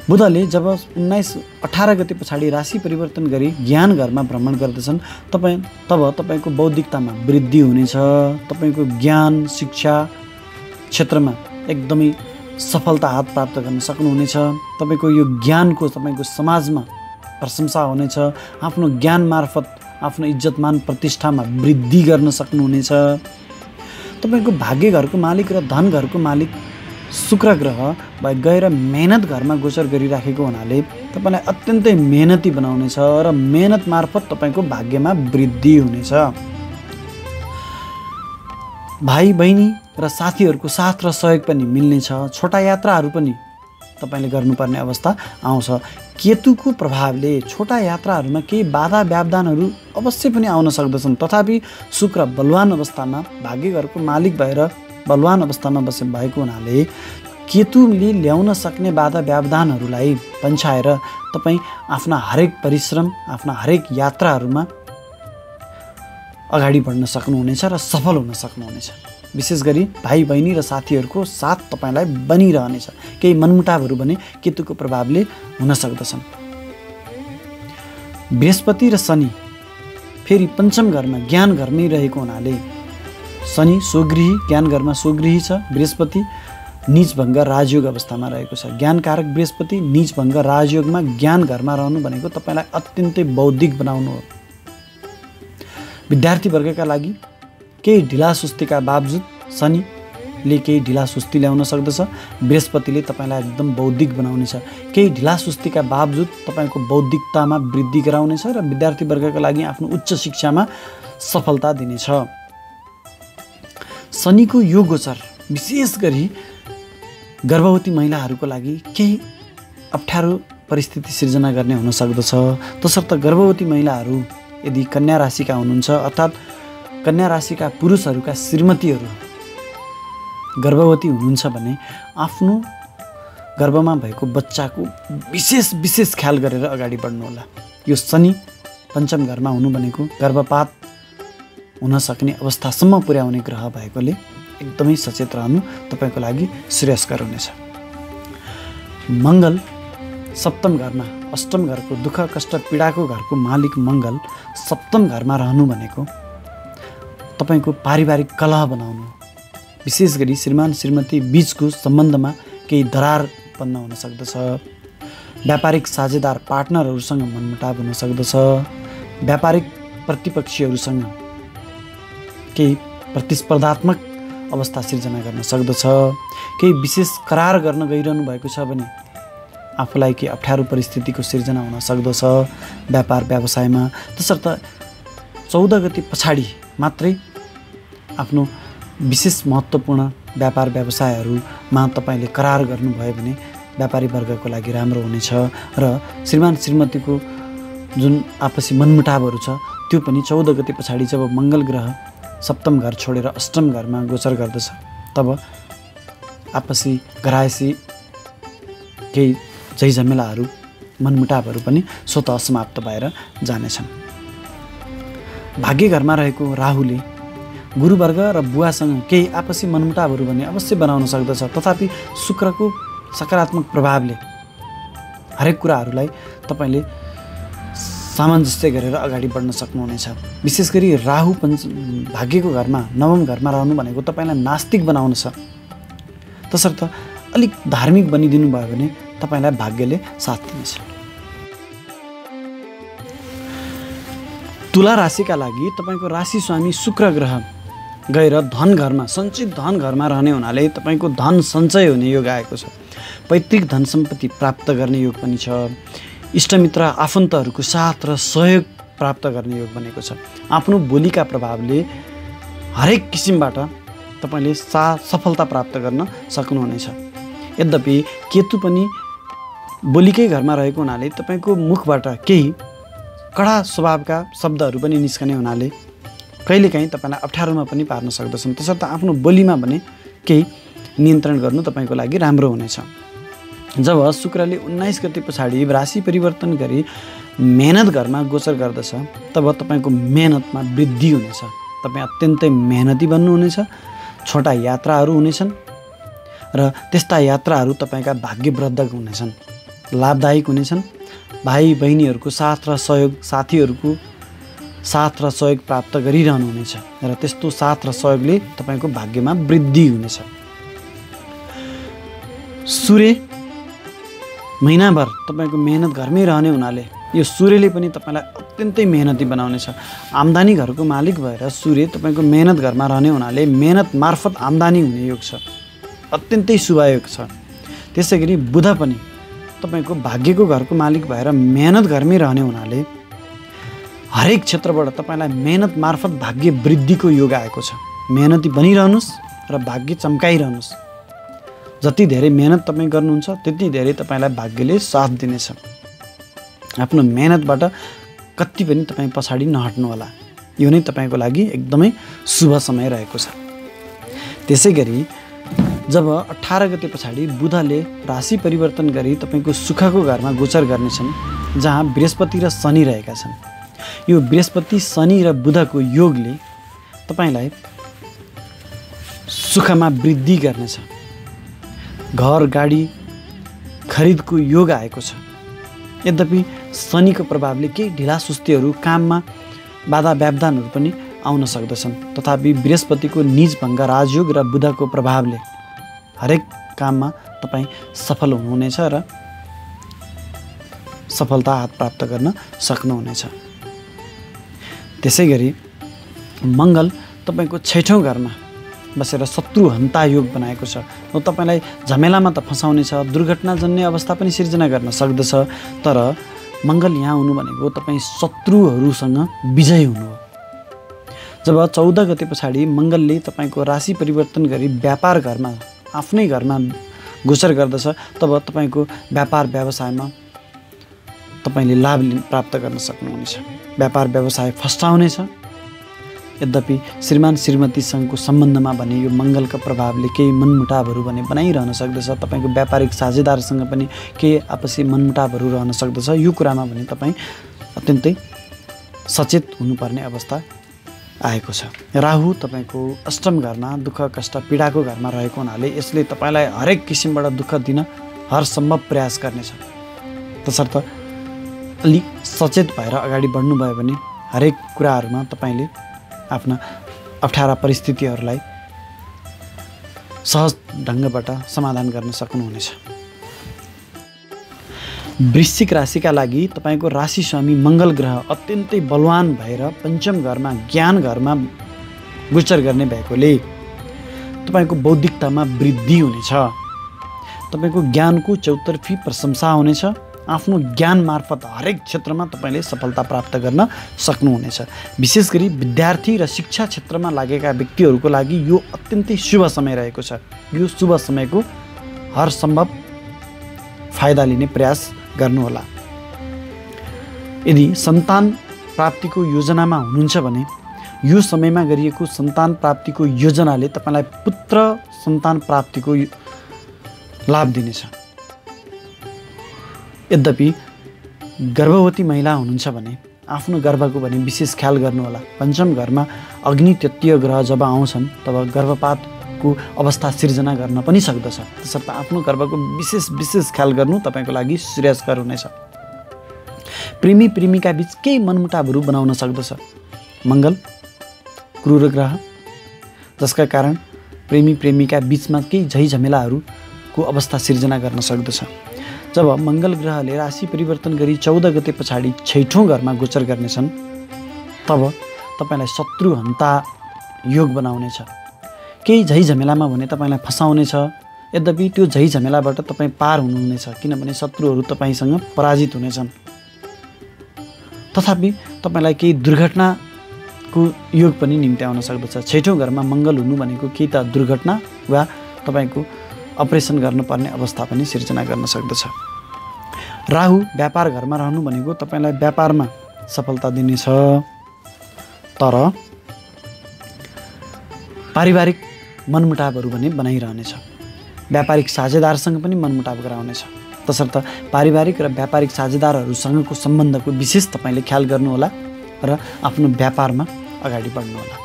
बुधले जब 18 गते पछाडि राशि परिवर्तन गरी ज्ञान घरमा भ्रमण गर्दछन् तब तपाईँको बौद्धिकतामा वृद्धि हुनेछ। तपाईँको ज्ञान शिक्षा क्षेत्रमा एकदमै सफलता हात प्राप्त गर्न सक्नुहुनेछ। तपाईँको यो ज्ञानको तपाईँको समाजमा प्रशंसा हुनेछ। आफ्नो ज्ञान मार्फत आफ्नो इज्जतमान प्रतिष्ठामा वृद्धि गर्न सक्नुहुनेछ। तपाईँको भाग्य घरको मालिक र धन घरको मालिक शुक्र ग्रह गएर मेहनत घरमा गोचर गरिराखेको हुनाले तपाईँलाई अत्यन्तै मेहनती बनाउनेछ र मेहनत मार्फत तपाईँको भाग्यमा वृद्धि हुनेछ। भाइ बहिनी र साथीहरूको साथ र सहयोग पनि मिल्नेछ। छोटा यात्राहरू पनि तपाईँले गर्नुपर्ने अवस्था आउँछ। केतुको प्रभावले छोटा यात्राहरूमा केही बाधा व्यवधानहरू अवश्य पनि आउन सक्दछन्। तथापि शुक्र बलवान अवस्थामा भाग्य घरको मालिक भएर बलवान अवस्थामा बसे भएको हुनाले केतुले ल्याउन सक्ने बाधा व्यवधानहरूलाई पन्छाएर तपाईँ आफ्ना हरेक परिश्रम आफ्ना हरेक यात्राहरूमा अगाडि बढ्न सक्नुहुनेछ र सफल हुन सक्नुहुनेछ। विशेष गरी भाइ बहिनी र साथीहरूको साथ तपाईँलाई बनिरहनेछ। केही मनमुटावहरू भने केतुको प्रभावले हुन सक्दछन्। बृहस्पति र शनि फेरि पञ्चम घरमा ज्ञान घरमै रहेको हुनाले शनि स्वगृही ज्ञान घरमा स्वगृही छ। बृहस्पति नीचभङ्ग राजयोग अवस्थामा रहेको छ। ज्ञानकारक बृहस्पति नीचभङ्ग राजयोगमा ज्ञान घरमा रहनु भनेको तपाईँलाई अत्यन्तै बौद्धिक बनाउनु हो। विद्यार्थी वर्गका लागि केही ढिला सुस्तीका बावजुद शनिले केही ढिला सुस्ती ल्याउन सक्दछ। बृहस्पतिले तपाईँलाई एकदम बौद्धिक बनाउनेछ। केही ढिला सुस्तीका बावजुद तपाईँको बौद्धिकतामा वृद्धि गराउनेछ र विद्यार्थी वर्गका लागि आफ्नो उच्च शिक्षामा सफलता दिनेछ। शनिको यो गोचर विशेष गरी गर्भवती महिलाहरूको लागि केही अप्ठ्यारो परिस्थिति सिर्जना गर्ने हुन सक्दछ। तसर्थ गर्भवती महिलाहरू यदि कन्या राशिका हुनुहुन्छ अर्थात् कन्या राशिका पुरुषहरूका श्रीमतीहरू गर्भवती हुनुहुन्छ भने आफ्नो गर्भमा भएको बच्चाको विशेष ख्याल गरेर अगाडि बढ्नुहोला। यो शनि पञ्चम घरमा हुनु भनेको गर्भपात हुन सक्ने अवस्थासम्म पुर्याउने ग्रह भएकोले एकदमै सचेत रहनु तपाईँको लागि श्रेयस्कर हुनेछ। मङ्गल सप्तम घरमा अष्टम घरको दुःख कष्ट पीडाको घरको मालिक मङ्गल सप्तम घरमा रहनु भनेको तपाईँको पारिवारिक कलह बनाउनु। विशेष गरी श्रीमान श्रीमती बीचको सम्बन्धमा केही दरार उत्पन्न हुन सक्दछ। व्यापारिक साझेदार पार्टनरहरूसँग मनमुटाव हुन सक्दछ। व्यापारिक प्रतिपक्षीहरूसँग केही प्रतिस्पर्धात्मक अवस्था सिर्जना गर्न सक्दछ। केही विशेष करार गर्न गइरहनु भएको छ भने आफूलाई केही अप्ठ्यारो परिस्थितिको सिर्जना हुन सक्दछ व्यापार व्यवसायमा। तसर्थ 14 गते पछाडि मात्रै आफ्नो विशेष महत्त्वपूर्ण व्यापार व्यवसायहरूमा तपाईँले करार गर्नुभयो भने व्यापारी वर्गको लागि राम्रो हुनेछ र श्रीमान श्रीमतीको जुन आपसी मनमुटावहरू छ त्यो पनि 14 गते पछाडि जब मङ्गल ग्रह सप्तम घर छोडेर अष्टम घरमा गोचर गर्दछ तब आपसी घरायसी केही झैझमेलाहरू मनमुटावहरू पनि स्वतः समाप्त भएर जानेछन्। भाग्य घरमा रहेको राहुले गुरुवर्ग र बुवासँग केही आपसी मनमुटावहरू भने अवश्य बनाउन सक्दछ। तथापि शुक्रको सकारात्मक प्रभावले हरेक कुराहरूलाई तपाईँले सामञ्जस्य गरेर अगाडि बढ्न सक्नुहुनेछ। विशेष गरी राहु भाग्यको घरमा नवम घरमा रहनु भनेको तपाईँलाई नास्तिक बनाउन छ। तसर्थ अलिक धार्मिक बनिदिनु भयो भने तपाईँलाई भाग्यले साथ दिनेछ। तुला राशिका लागि तपाईँको राशि स्वामी शुक्र ग्रह गएर धन घरमा सञ्चित धन घरमा रहने हुनाले तपाईँको धन सञ्चय हुने योग आएको छ। पैतृक धन सम्पत्ति प्राप्त गर्ने योग पनि छ। इष्टमित्र आफन्तहरूको साथ र सहयोग प्राप्त गर्ने योग बनेको छ। आफ्नो बोलीका प्रभावले हरेक किसिमबाट तपाईँले सफलता प्राप्त गर्न सक्नुहुनेछ। यद्यपि केतु पनि बोलीकै घरमा रहेको हुनाले तपाईँको मुखबाट केही कडा स्वभावका शब्दहरू पनि निस्कने हुनाले कहिलेकाहीँ तपाईँलाई अप्ठ्यारोमा पनि पार्न सक्दछन्। तसर्थ आफ्नो बोलीमा भने केही नियन्त्रण गर्नु तपाईँको लागि राम्रो हुनेछ। जब शुक्रले 19 गते पछाडि राशि परिवर्तन गरी मेहनत घरमा गोचर गर्दछ तब तपाईँको मेहनतमा वृद्धि हुनेछ। तपाईँ अत्यन्तै मेहनती बन्नुहुनेछ। छोटा यात्राहरू हुनेछन् र त्यस्ता यात्राहरू तपाईँका भाग्यवर्धक हुनेछन्, लाभदायक हुनेछन्। भाइ बहिनीहरूको साथ र सहयोग साथीहरूको साथ र सहयोग प्राप्त गरिरहनुहुनेछ र त्यस्तो साथ र सहयोगले तपाईँको भाग्यमा वृद्धि हुनेछ। सूर्य महिनाभर तपाईँको मेहनत घरमै रहने हुनाले यो सूर्यले पनि तपाईँलाई अत्यन्तै मेहनती बनाउनेछ। आम्दानी घरको मालिक भएर सूर्य तपाईँको मेहनत घरमा रहने हुनाले मेहनत मार्फत आम्दानी हुने योग छ, अत्यन्तै शुभयोग छ। त्यसै गरी बुध पनि तपाईँको भाग्यको घरको मालिक भएर मेहनत घरमै रहने हुनाले हरेक क्षेत्रबाट तपाईँलाई मेहनत मार्फत भाग्य वृद्धिको योग आएको छ। मेहनती बनिरहनुहोस् र भाग्य चम्काइरहनुहोस्। जति धेरै मेहनत तपाईँ गर्नुहुन्छ त्यति धेरै तपाईँलाई भाग्यले साथ दिनेछ। आफ्नो मेहनतबाट कति पनि तपाईँ पछाडि नहट्नु होला। यो नै तपाईँको लागि एकदमै शुभ समय रहेको छ। त्यसै गरी जब 18 गते पछाडि बुधले राशि परिवर्तन गरी तपाईँको सुखको घरमा गोचर गर्नेछन्, जहाँ बृहस्पति र शनि रहेका छन्। यो बृहस्पति शनि र बुधको योगले तपाईँलाई सुखमा वृद्धि गर्नेछ। घर गाडी खरिदको योग आएको छ। यद्यपि शनिको प्रभावले केही ढिलासुस्तीहरू, काममा बाधा व्यवधानहरू पनि आउन सक्दछन्। तथापि बृहस्पतिको निज भङ्ग राजयोग र बुधको प्रभावले हरेक काममा तपाईँ सफल हुनुहुनेछ र सफलता हात प्राप्त गर्न सक्नुहुनेछ। त्यसै गरी मङ्गल तपाईँको 6औं घरमा बसेर शत्रु हन्ता योग बनाएको छ। तपाईँलाई झमेलामा त फसाउनेछ, दुर्घटनाजन्य अवस्था पनि सिर्जना गर्न सक्दछ। तर मङ्गल यहाँ हुनु भनेको तपाईँ शत्रुहरूसँग विजय हुनु हो। जब 14 गते पछाडि मङ्गलले तपाईँको राशि परिवर्तन गरी व्यापार घरमा, आफ्नै घरमा गोचर गर्दछ, तब तपाईँको व्यापार व्यवसायमा तपाईँले लाभ प्राप्त गर्न सक्नुहुनेछ। व्यापार व्यवसाय फस्टाउनेछ। यद्यपि श्रीमान श्रीमतीसँगको सम्बन्धमा भने यो मङ्गलका प्रभावले केही मनमुटावहरू भने बनाइरहन सक्दछ। तपाईँको व्यापारिक साझेदारसँग पनि केही आपसी मनमुटावहरू रहन सक्दछ। यो कुरामा भने तपाईँ अत्यन्तै सचेत हुनुपर्ने अवस्था आएको छ। राहु तपाईँको 8म घरमा दुःख कष्ट पीडाको घरमा रहेको हुनाले यसले तपाईँलाई हरेक किसिमबाट दुःख दिन हर सम्भव प्रयास गर्नेछ। तसर्थ अलिक सचेत भएर अगाडि बढ्नुभयो भने हरेक कुराहरूमा तपाईँले आफ्ना अप्ठ्यारा परिस्थितिहरूलाई सहज ढङ्गबाट समाधान गर्न सक्नुहुनेछ। वृश्चिक राशिका लागि तपाईँको राशि स्वामी मङ्गल ग्रह अत्यन्तै बलवान भएर 5म घरमा ज्ञान घरमा गोचर गर्ने भएकोले तपाईँको बौद्धिकतामा वृद्धि हुनेछ। तपाईँको ज्ञानको चौतर्फी प्रशंसा हुनेछ। आफ्नो ज्ञान मार्फत हरेक क्षेत्रमा तपाईँले सफलता प्राप्त गर्न सक्नुहुनेछ। विशेष गरी विद्यार्थी र शिक्षा क्षेत्रमा लागेका व्यक्तिहरूको लागि यो अत्यन्तै शुभ समय रहेको छ। यो शुभ समयको हर सम्भव फाइदा लिने प्रयास गर्नुहोला। यदि सन्तान प्राप्तिको योजनामा हुनुहुन्छ भने यो समयमा गरिएको सन्तान प्राप्तिको योजनाले तपाईँलाई पुत्र सन्तान प्राप्तिको लाभ दिनेछ। यद्यपि गर्भवती महिला हुनुहुन्छ भने आफ्नो गर्भको भने विशेष ख्याल गर्नुहोला। 5म घरमा अग्नि तत्त्वीय ग्रह जब आउँछन् तब गर्भपातको अवस्था सिर्जना गर्न पनि सक्दछ। त्यसर्थ आफ्नो गर्भको विशेष ख्याल गर्नु तपाईँको लागि श्रेयस्कर हुनेछ। प्रेमी प्रेमिका बीच केही मनमुटावहरू बनाउन सक्दछ। मङ्गल क्रूर ग्रह, जसका कारण प्रेमी प्रेमिका बीचमा केही झैझमेलाहरूको अवस्था सिर्जना गर्न सक्दछ। जब मङ्गल ग्रहले राशि परिवर्तन गरी 14 गते पछाडि 6औं घरमा गोचर गर्नेछन्, तब तपाईँलाई शत्रु हन्ता योग बनाउनेछ। केही झैझमेलामा भने तपाईँलाई फसाउनेछ। यद्यपि त्यो झैझमेलाबाट तपाईँ पार हुनुहुनेछ, किनभने शत्रुहरू तपाईँसँग पराजित हुनेछन्। तथापि तपाईँलाई केही दुर्घटनाको योग पनि निम्ति आउन सक्दछ। 6औं घरमा मङ्गल हुनु भनेको केही त दुर्घटना वा तपाईँको अपरेसन गर्नुपर्ने अवस्था पनि सिर्जना गर्न सक्दछ। राहु व्यापार घरमा रहनु भनेको तपाईँलाई व्यापारमा सफलता दिनेछ। तर पारिवारिक मनमुटावहरू भने बनाइरहनेछ। व्यापारिक साझेदारसँग पनि मनमुटाव गराउनेछ। तसर्थ पारिवारिक र व्यापारिक साझेदारहरूसँगको सम्बन्धको विशेष तपाईँले ख्याल गर्नुहोला र आफ्नो व्यापारमा अगाडि बढ्नुहोला।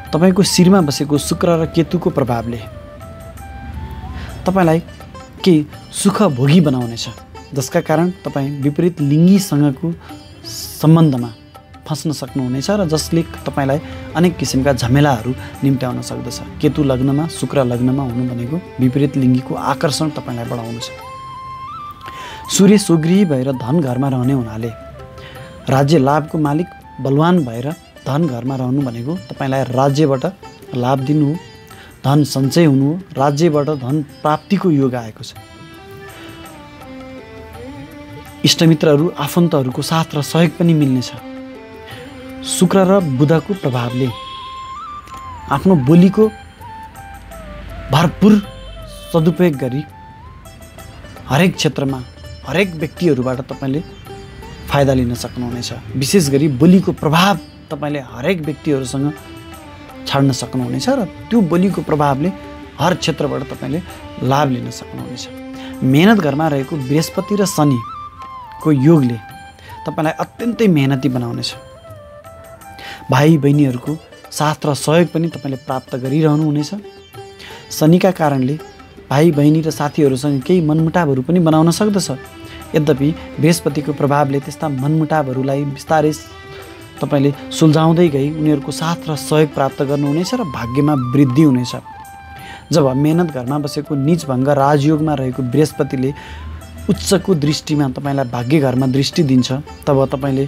तपाईँको शिरमा बसेको शुक्र र केतुको प्रभावले तपाईँलाई केही सुख भोगी बनाउनेछ, जसका कारण तपाईँ विपरीत लिङ्गीसँगको सम्बन्धमा फस्न सक्नुहुनेछ र जसले तपाईँलाई अनेक किसिमका झमेलाहरू निम्त्याउन सक्दछ। केतु लग्नमा, शुक्र लग्नमा हुनु भनेको विपरीत लिङ्गीको आकर्षण तपाईँलाई बढाउनेछ। सूर्य स्वगृही भएर धन घरमा रहने हुनाले राज्य लाभको मालिक बलवान भएर धन घरमा रहनु भनेको तपाईँलाई राज्यबाट लाभ दिनु हो, धन सञ्चय हुनु हो, राज्यबाट धन प्राप्तिको योग आएको छ। इष्टमित्रहरू, आफन्तहरूको साथ र सहयोग पनि मिल्नेछ। शुक्र र बुधको प्रभावले आफ्नो बोलीको भरपुर सदुपयोग गरी हरेक क्षेत्रमा हरेक व्यक्तिहरूबाट तपाईँले फाइदा लिन सक्नुहुनेछ। विशेष गरी बोलीको प्रभाव तपाईँले हरेक व्यक्तिहरूसँग छाड्न सक्नुहुनेछ र त्यो बोलीको प्रभावले हर क्षेत्रबाट तपाईँले लाभ लिन सक्नुहुनेछ। मेहनत घरमा रहेको बृहस्पति र शनिको योगले तपाईँलाई अत्यन्तै मेहनती बनाउनेछ। भाइ बहिनीहरूको साथ र सहयोग पनि तपाईँले प्राप्त गरिरहनुहुनेछ। शनिका कारणले भाइ बहिनी र साथीहरूसँग केही मनमुटावहरू पनि बनाउन सक्दछ। यद्यपि बृहस्पतिको प्रभावले त्यस्ता मनमुटावहरूलाई बिस्तारै तपाईँले सुल्झाउँदै गई उनीहरूको साथ र सहयोग प्राप्त गर्नुहुनेछ र भाग्यमा वृद्धि हुनेछ। जब मेहनत घरमा बसेको नीचभङ्ग राजयोगमा रहेको बृहस्पतिले उच्चको दृष्टिमा तपाईँलाई भाग्य घरमा दृष्टि दिन्छ, तब तपाईँले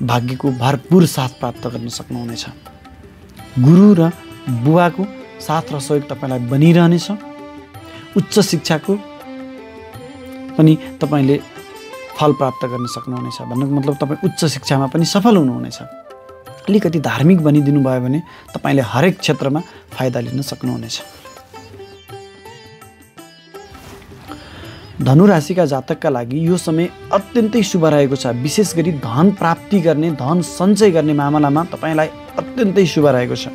भाग्यको भरपुर साथ प्राप्त गर्न सक्नुहुनेछ। गुरु र बुवाको साथ र सहयोग तपाईँलाई बनिरहनेछ। उच्च शिक्षाको पनि तपाईँले फल प्राप्त गर्न सक्नुहुनेछ। भन्नुको मतलब तपाईँ उच्च शिक्षामा पनि सफल हुनुहुनेछ। अलिकति धार्मिक बनिदिनु भयो भने तपाईँले हरेक क्षेत्रमा फाइदा लिन सक्नुहुनेछ। धनु राशिका जातकका लागि यो समय अत्यन्तै शुभ रहेको छ। विशेष गरी धन प्राप्ति गर्ने, धन सञ्चय गर्ने मामलामा तपाईँलाई अत्यन्तै शुभ रहेको छ।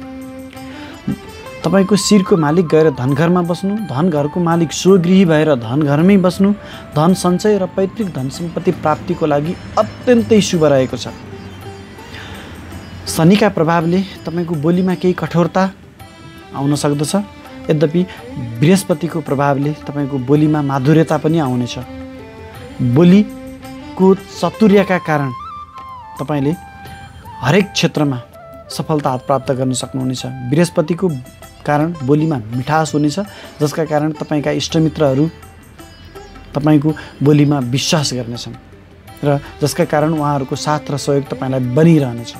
तपाईँको शिरको मालिक गएर धनघरमा बस्नु, धनघरको मालिक स्वगृही भएर धनघरमै बस्नु, धन सञ्चय र पैतृक धन सम्पत्ति प्राप्तिको लागि अत्यन्तै शुभ रहेको छ। शनिका प्रभावले तपाईँको बोलीमा केही कठोरता आउन सक्दछ। यद्यपि बृहस्पतिको प्रभावले तपाईँको बोलीमा माधुर्यता पनि आउनेछ। बोलीको चतुर्यका कारण तपाईँले हरेक क्षेत्रमा सफलता प्राप्त गर्न सक्नुहुनेछ। बृहस्पतिको कारण बोलीमा मिठास हुनेछ, जसका कारण तपाईँका इष्टमित्रहरू तपाईँको बोलीमा विश्वास गर्नेछन् र जसका कारण उहाँहरूको साथ र सहयोग तपाईँलाई बनिरहनेछ।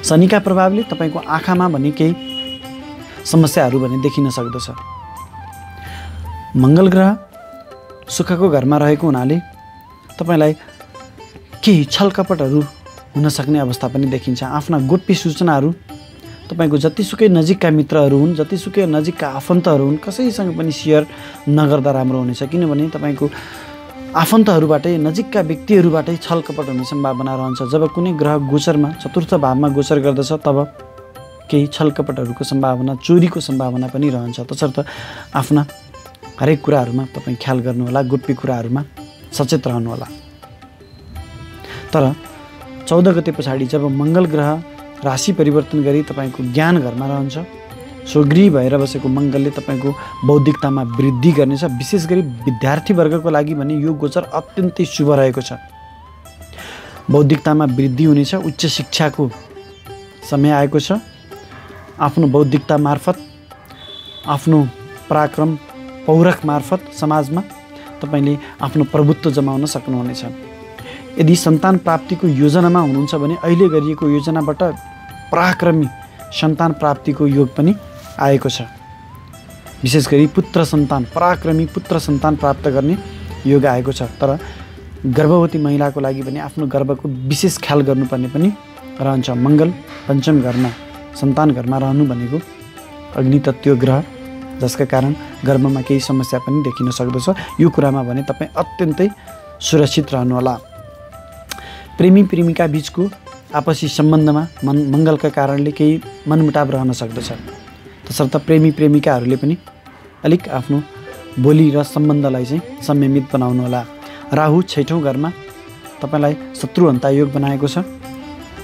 शनिका प्रभावले तपाईँको आँखामा भने केही समस्याहरू भने देखिन सक्दछ। मङ्गल ग्रह सुखको घरमा रहेको हुनाले तपाईँलाई केही छलकपटहरू हुन सक्ने अवस्था पनि देखिन्छ। आफ्ना गोप्य सूचनाहरू तपाईँको जतिसुकै नजिकका मित्रहरू हुन्, जतिसुकै नजिकका आफन्तहरू हुन्, कसैसँग पनि सेयर नगर्दा राम्रो हुनेछ। किनभने तपाईँको आफन्तहरूबाटै, नजिकका व्यक्तिहरूबाटै छलकपट हुने सम्भावना रहन्छ। जब कुनै ग्रह गोचरमा चतुर्थ भावमा गोचर गर्दछ तब केही छलकपटहरूको सम्भावना, चोरीको सम्भावना पनि रहन्छ। तसर्थ आफ्ना हरेक कुराहरूमा तपाईँ ख्याल गर्नुहोला, गोप्य कुराहरूमा सचेत रहनुहोला। तर 14 गते पछाडि जब मङ्गल ग्रह राशि परिवर्तन गरी तपाईँको ज्ञान घरमा रहन्छ, स्वगृही भएर बसेको मङ्गलले तपाईँको बौद्धिकतामा वृद्धि गर्नेछ। विशेष गरी विद्यार्थी वर्गको लागि भने यो गोचर अत्यन्तै शुभ रहेको छ। बौद्धिकतामा वृद्धि हुनेछ। उच्च शिक्षाको समय आएको छ। आफ्नो बौद्धिकता मार्फत, आफ्नो पराक्रम पौरख मार्फत समाजमा तपाईँले आफ्नो प्रभुत्व जमाउन सक्नुहुनेछ। यदि सन्तान प्राप्तिको योजनामा हुनुहुन्छ भने अहिले गरिएको योजनाबाट पराक्रमी सन्तान प्राप्तिको योग पनि आएको छ। विशेष गरी पुत्र सन्तान, पराक्रमी पुत्र सन्तान प्राप्त गर्ने योग आएको छ। तर गर्भवती महिलाको लागि पनि आफ्नो गर्भको विशेष ख्याल गर्नुपर्ने पनि रहन्छ। मङ्गल पञ्चम घरमा, सन्तान घरमा रहनु भनेको अग्नितत्व ग्रह, जसका कारण गर्भमा केही समस्या पनि देखिन सक्दछ। यो कुरामा भने तपाईँ अत्यन्तै सुरक्षित रहनुहोला। प्रेमी प्रेमिका बीचको आपसी सम्बन्धमा मङ्गलका कारणले केही मनमुटाव रहन सक्दछ। तसर्थ प्रेमी प्रेमिकाहरूले पनि अलिक आफ्नो बोली र सम्बन्धलाई चाहिँ संयमित बनाउनुहोला। राहु 6औँ घरमा तपाईँलाई शत्रुहन्ता योग बनाएको छ,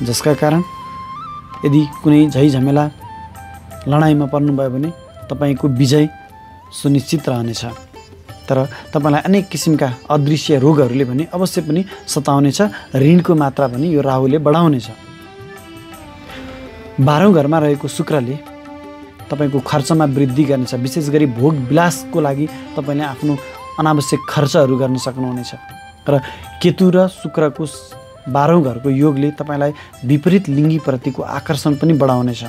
जसका कारण यदि कुनै झैझमेला लडाइँमा पर्नुभयो भने तपाईँको विजय सुनिश्चित रहनेछ। तर तपाईँलाई अनेक किसिमका अदृश्य रोगहरूले पनि अवश्य पनि सताउनेछ। ऋणको मात्रा पनि यो राहुले बढाउनेछ। 12औं घरमा रहेको शुक्रले तपाईँको खर्चमा वृद्धि गर्नेछ। विशेष गरी भोग विलासको लागि तपाईँले आफ्नो अनावश्यक खर्चहरू गर्न सक्नुहुनेछ। र केतु र शुक्रको 12औं घरको योगले तपाईँलाई विपरीत लिङ्गीप्रतिको आकर्षण पनि बढाउनेछ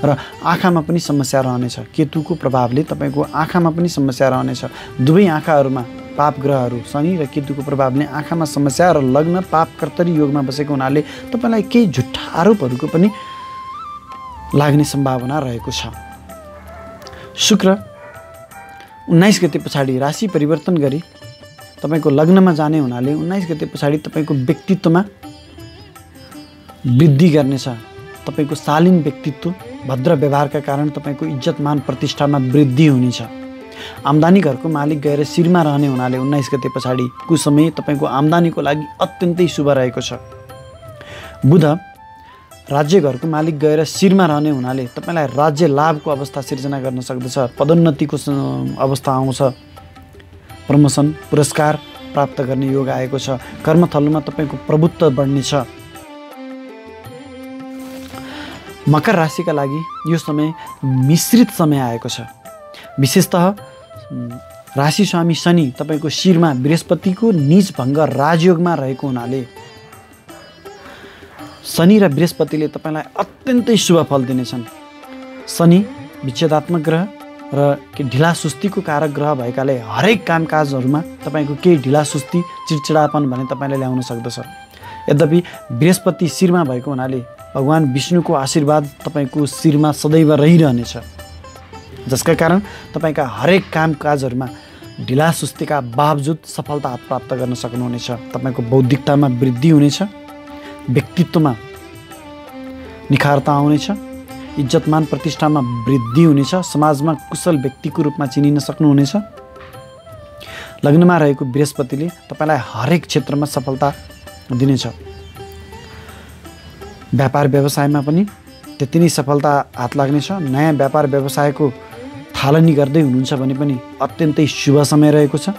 र आँखामा पनि समस्या रहनेछ। केतुको प्रभावले तपाईँको आँखामा पनि समस्या रहनेछ। दुवै आँखाहरूमा पाप ग्रहहरू शनि र केतुको प्रभावले आँखामा समस्या र लग्न पाप कर्तरी योगमा बसेको हुनाले तपाईँलाई केही झुट्टा आरोपहरूको पनि लाग्ने सम्भावना रहेको छ। शुक्र 19 गते पछाडि राशि परिवर्तन गरी तपाईँको लग्नमा जाने हुनाले 19 गते पछाडि तपाईँको व्यक्तित्वमा वृद्धि गर्नेछ। तपाईँको शालीन व्यक्तित्व, भद्र व्यवहारका कारण तपाईँको इज्जत मान प्रतिष्ठामा वृद्धि हुनेछ। आम्दानी घरको मालिक गएर शिरमा रहने हुनाले 19 गते पछाडिको समय तपाईँको आम्दानीको लागि अत्यन्तै शुभ रहेको छ। बुध राज्य घरको मालिक गएर शिरमा रहने हुनाले तपाईँलाई राज्य लाभको अवस्था सिर्जना गर्न सक्दछ। पदोन्नतिको अवस्था आउँछ। प्रमोसन पुरस्कार प्राप्त गर्ने योग आएको छ। कर्मथलोमा तपाईँको प्रभुत्व बढ्नेछ। मकर राशिका लागि यो समय मिश्रित समय आएको छ। विशेषतः राशि स्वामी शनि तपाईँको शिरमा बृहस्पतिको नीच भङ्ग राजयोगमा रहेको हुनाले शनि र बृहस्पतिले तपाईँलाई अत्यन्तै शुभ फल दिनेछन्। शनि विच्छेदात्मक ग्रह र ढिला सुस्तीको कारक ग्रह भएकाले हरेक कामकाजहरूमा तपाईँको केही ढिला सुस्ती चिडचिडापन भने तपाईँले ल्याउन सक्दछ। यद्यपि बृहस्पति शिरमा भएको हुनाले भगवान् विष्णुको आशीर्वाद तपाईँको शिरमा सदैव रहिरहनेछ, जसका कारण तपाईँका हरेक कामकाजहरूमा ढिला सुस्तीका बावजुद सफलता प्राप्त गर्न सक्नुहुनेछ। तपाईँको बौद्धिकतामा वृद्धि हुनेछ। व्यक्तित्वमा निखारता आउनेछ। इज्जतमान प्रतिष्ठामा वृद्धि हुनेछ। समाजमा कुशल व्यक्तिको रूपमा चिनिन सक्नुहुनेछ। लग्नमा रहेको बृहस्पतिले तपाईँलाई हरेक क्षेत्रमा सफलता दिनेछ। व्यापार व्यवसायमा पनि त्यति नै सफलता हात लाग्नेछ। नयाँ व्यापार व्यवसायको थालनी गर्दै हुनुहुन्छ भने पनि अत्यन्तै शुभ समय रहेको छ।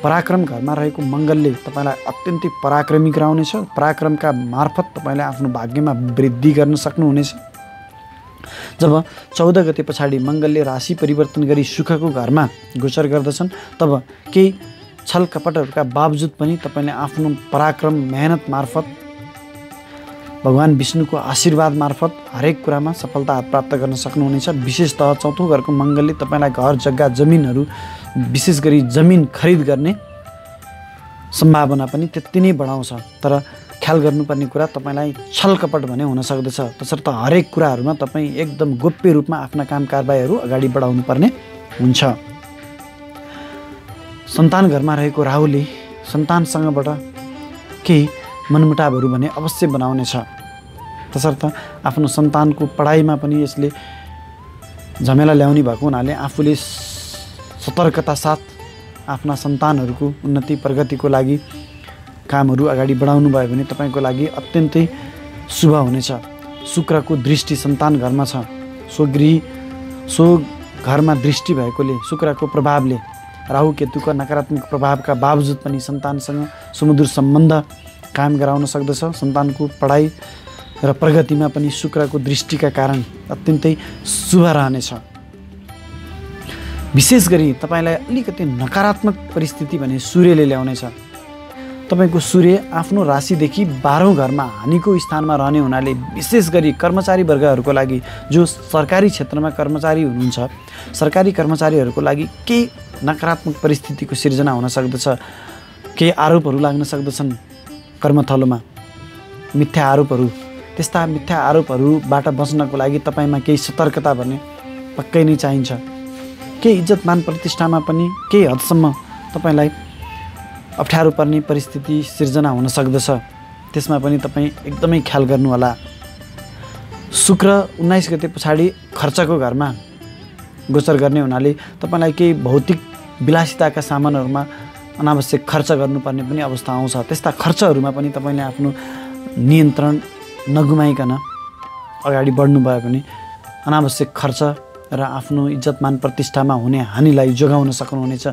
पराक्रम घरमा रहेको मङ्गलले तपाईँलाई अत्यन्तै पराक्रमी गराउनेछ। पराक्रमका मार्फत तपाईँले आफ्नो भाग्यमा वृद्धि गर्न सक्नुहुनेछ। जब 14 गते पछाडि मङ्गलले राशि परिवर्तन गरी सुखको घरमा गोचर गर्दछन्, तब केही छल कपटहरूका बावजुद पनि तपाईँले आफ्नो पराक्रम मेहनत मार्फत भगवान् विष्णुको आशीर्वाद मार्फत हरेक कुरामा सफलता प्राप्त गर्न सक्नुहुनेछ। विशेषतः 4औं घरको मङ्गलले तपाईँलाई घर जग्गा जमिनहरू, विशेष गरी जमिन खरिद गर्ने सम्भावना पनि त्यति नै बढाउँछ। तर ख्याल गर्नुपर्ने कुरा तपाईँलाई छल कपट भने हुन सक्दछ। तसर्थ हरेक कुराहरूमा तपाईँ एकदम गोप्य रूपमा आफ्ना काम कारबाहीहरू अगाडि बढाउनु पर्ने हुन्छ। सन्तान घरमा रहेको राहुले सन्तानसँगबाट केही मनमुटावहरू भने अवश्य बनाउनेछ। तसर्थ आफ्नो सन्तानको पढाइमा पनि यसले झमेला ल्याउने भएको हुनाले आफूले सतर्कता साथ आफ्ना सन्तानहरूको उन्नति प्रगतिको लागि कामहरू अगाडि बढाउनु भयो भने तपाईँको लागि अत्यन्तै शुभ हुनेछ। शुक्रको दृष्टि सन्तान घरमा छ। सो घरमा दृष्टि भएकोले शुक्रको प्रभावले राहु केतुको नकारात्मक प्रभावका बावजुद पनि सन्तानसँग सुमधुर सम्बन्ध कायम गराउन सक्दछ। सन्तानको पढाइ र प्रगतिमा पनि शुक्रको दृष्टिका कारण अत्यन्तै शुभ रहनेछ। विशेष गरी तपाईँलाई अलिकति नकारात्मक परिस्थिति भने सूर्यले ल्याउनेछ। तपाईँको सूर्य आफ्नो राशिदेखि 12औं घरमा हानिको स्थानमा रहने हुनाले विशेष गरी कर्मचारी वर्गहरूको लागि, जो सरकारी क्षेत्रमा कर्मचारी हुनुहुन्छ, सरकारी कर्मचारीहरूको लागि केही नकारात्मक परिस्थितिको सिर्जना हुन सक्दछ। केही आरोपहरू लाग्न सक्दछन् कर्मथलोमा, मिथ्या आरोपहरू। त्यस्ता मिथ्या आरोपहरूबाट बच्नको लागि तपाईँमा केही सतर्कता भने पक्कै नै चाहिन्छ। केही इज्जतमान प्रतिष्ठामा पनि केही हदसम्म तपाईँलाई अप्ठ्यारो पर्ने परिस्थिति सिर्जना हुन सक्दछ। त्यसमा पनि तपाईँ एकदमै ख्याल गर्नुहोला। शुक्र 19 गते पछाडि खर्चको घरमा गोचर गर्ने हुनाले तपाईँलाई केही भौतिक विलासिताका सामानहरूमा अनावश्यक खर्च गर्नुपर्ने पनि अवस्था आउँछ। त्यस्ता खर्चहरूमा पनि तपाईँले आफ्नो नियन्त्रण नगुमाइकन अगाडि बढ्नुभयो भने अनावश्यक खर्च र आफ्नो इज्जतमान प्रतिष्ठामा हुने हानिलाई जोगाउन सक्नुहुनेछ।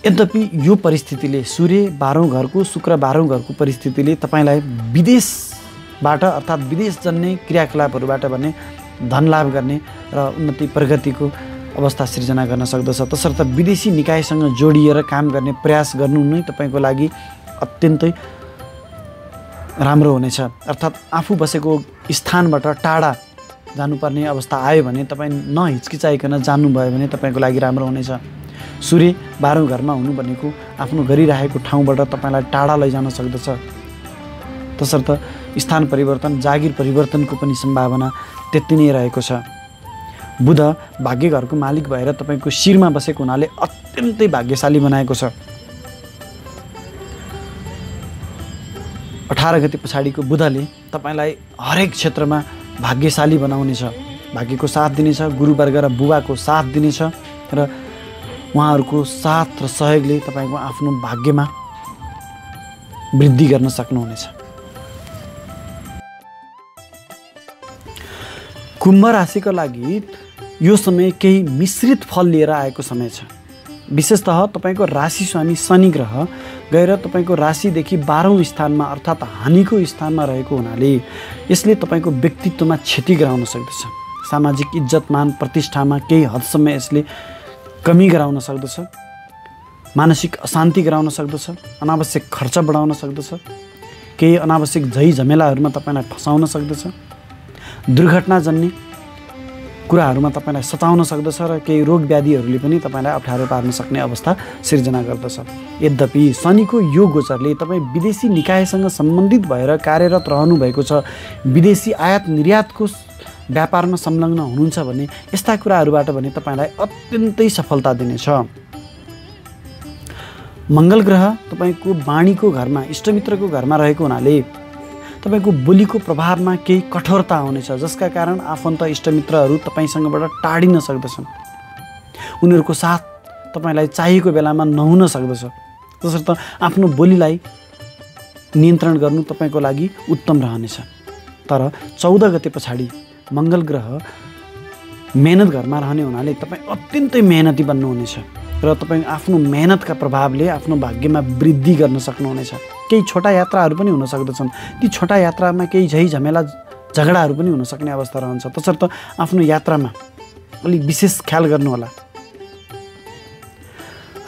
यद्यपि यो परिस्थितिले सूर्य 12औं घरको शुक्र 12औं घरको परिस्थितिले तपाईँलाई विदेशबाट अर्थात् विदेश जन्ने क्रियाकलापहरूबाट भने धन लाभ गर्ने र उन्नति प्रगतिको अवस्था सिर्जना गर्न सक्दछ। तसर्थ विदेशी निकायसँग जोडिएर काम गर्ने प्रयास गर्नु नै तपाईँको लागि अत्यन्तै राम्रो हुनेछ। अर्थात् आफू बसेको स्थानबाट टाढा जानुपर्ने अवस्था आयो भने तपाईँ नहिचकिचाइकन जानुभयो भने तपाईँको लागि राम्रो हुनेछ। सूर्य 12औं घरमा हुनु भनेको आफ्नो गरिरहेको ठाउँबाट तपाईँलाई टाढा लैजान सक्दछ। तसर्थ स्थान परिवर्तन, जागिर परिवर्तनको पनि सम्भावना त्यति नै रहेको छ। बुध भाग्य घरको मालिक भएर तपाईँको शिरमा बसेको हुनाले अत्यन्तै भाग्यशाली बनाएको छ। 18 गते पछाडिको बुधले तपाईँलाई हरेक क्षेत्रमा भाग्यशाली बनाउनेछ, भाग्यको साथ दिनेछ, गुरुवर्ग र बुबाको साथ दिनेछ र उहाँहरूको साथ र सहयोगले तपाईँको आफ्नो भाग्यमा वृद्धि गर्न सक्नुहुनेछ। कुम्भ राशिको लागि यो समय केही मिश्रित फल लिएर आएको समय छ। विशेषतः तपाईँको राशि स्वामी शनि ग्रह गएर तपाईँको राशिदेखि 12औं स्थानमा अर्थात् हानिको स्थानमा रहेको हुनाले यसले तपाईँको व्यक्तित्वमा क्षति गराउन सक्दछ। सामाजिक इज्जतमान प्रतिष्ठामा केही हदसम्म यसले कमी गराउन सक्दछ, मानसिक अशान्ति गराउन सक्दछ, अनावश्यक खर्च बढाउन सक्दछ, केही अनावश्यक झैझमेलाहरूमा तपाईँलाई फसाउन सक्दछ, दुर्घटना जन्ने कुराहरूमा तपाईँलाई सताउन सक्दछ र केही रोग व्याधिहरूले पनि तपाईँलाई अप्ठ्यारो पार्न सक्ने अवस्था सिर्जना गर्दछ। यद्यपि शनिको यो गोचरले तपाईँ विदेशी निकायसँग सम्बन्धित भएर कार्यरत रहनु भएको छ, विदेशी आयात निर्यातको व्यापारमा संलग्न हुनुहुन्छ भने यस्ता कुराहरूबाट भने तपाईँलाई अत्यन्तै सफलता दिनेछ। मङ्गल ग्रह तपाईँको वाणीको घरमा, इष्टमित्रको घरमा रहेको हुनाले तपाईँको बोलीको प्रभावमा केही कठोरता आउनेछ, जसका कारण आफन्त इष्टमित्रहरू तपाईँसँगबाट टाढिन सक्दछन्। उनीहरूको साथ तपाईँलाई चाहिएको बेलामा नहुन सक्दछ। तसर्थ आफ्नो बोलीलाई नियन्त्रण गर्नु तपाईँको लागि उत्तम रहनेछ। तर 14 गते पछाडि मङ्गल ग्रह मेहनत घरमा रहने हुनाले तपाईँ अत्यन्तै मेहनती बन्नुहुनेछ र तपाईँ आफ्नो मेहनतका प्रभावले आफ्नो भाग्यमा वृद्धि गर्न सक्नुहुनेछ। केही छोटा यात्राहरू पनि हुन सक्दछन्, ती छोटा यात्रामा केही झैझमेला झगडाहरू पनि हुन सक्ने अवस्था रहन्छ। तसर्थ आफ्नो यात्रामा अलिक विशेष ख्याल गर्नुहोला।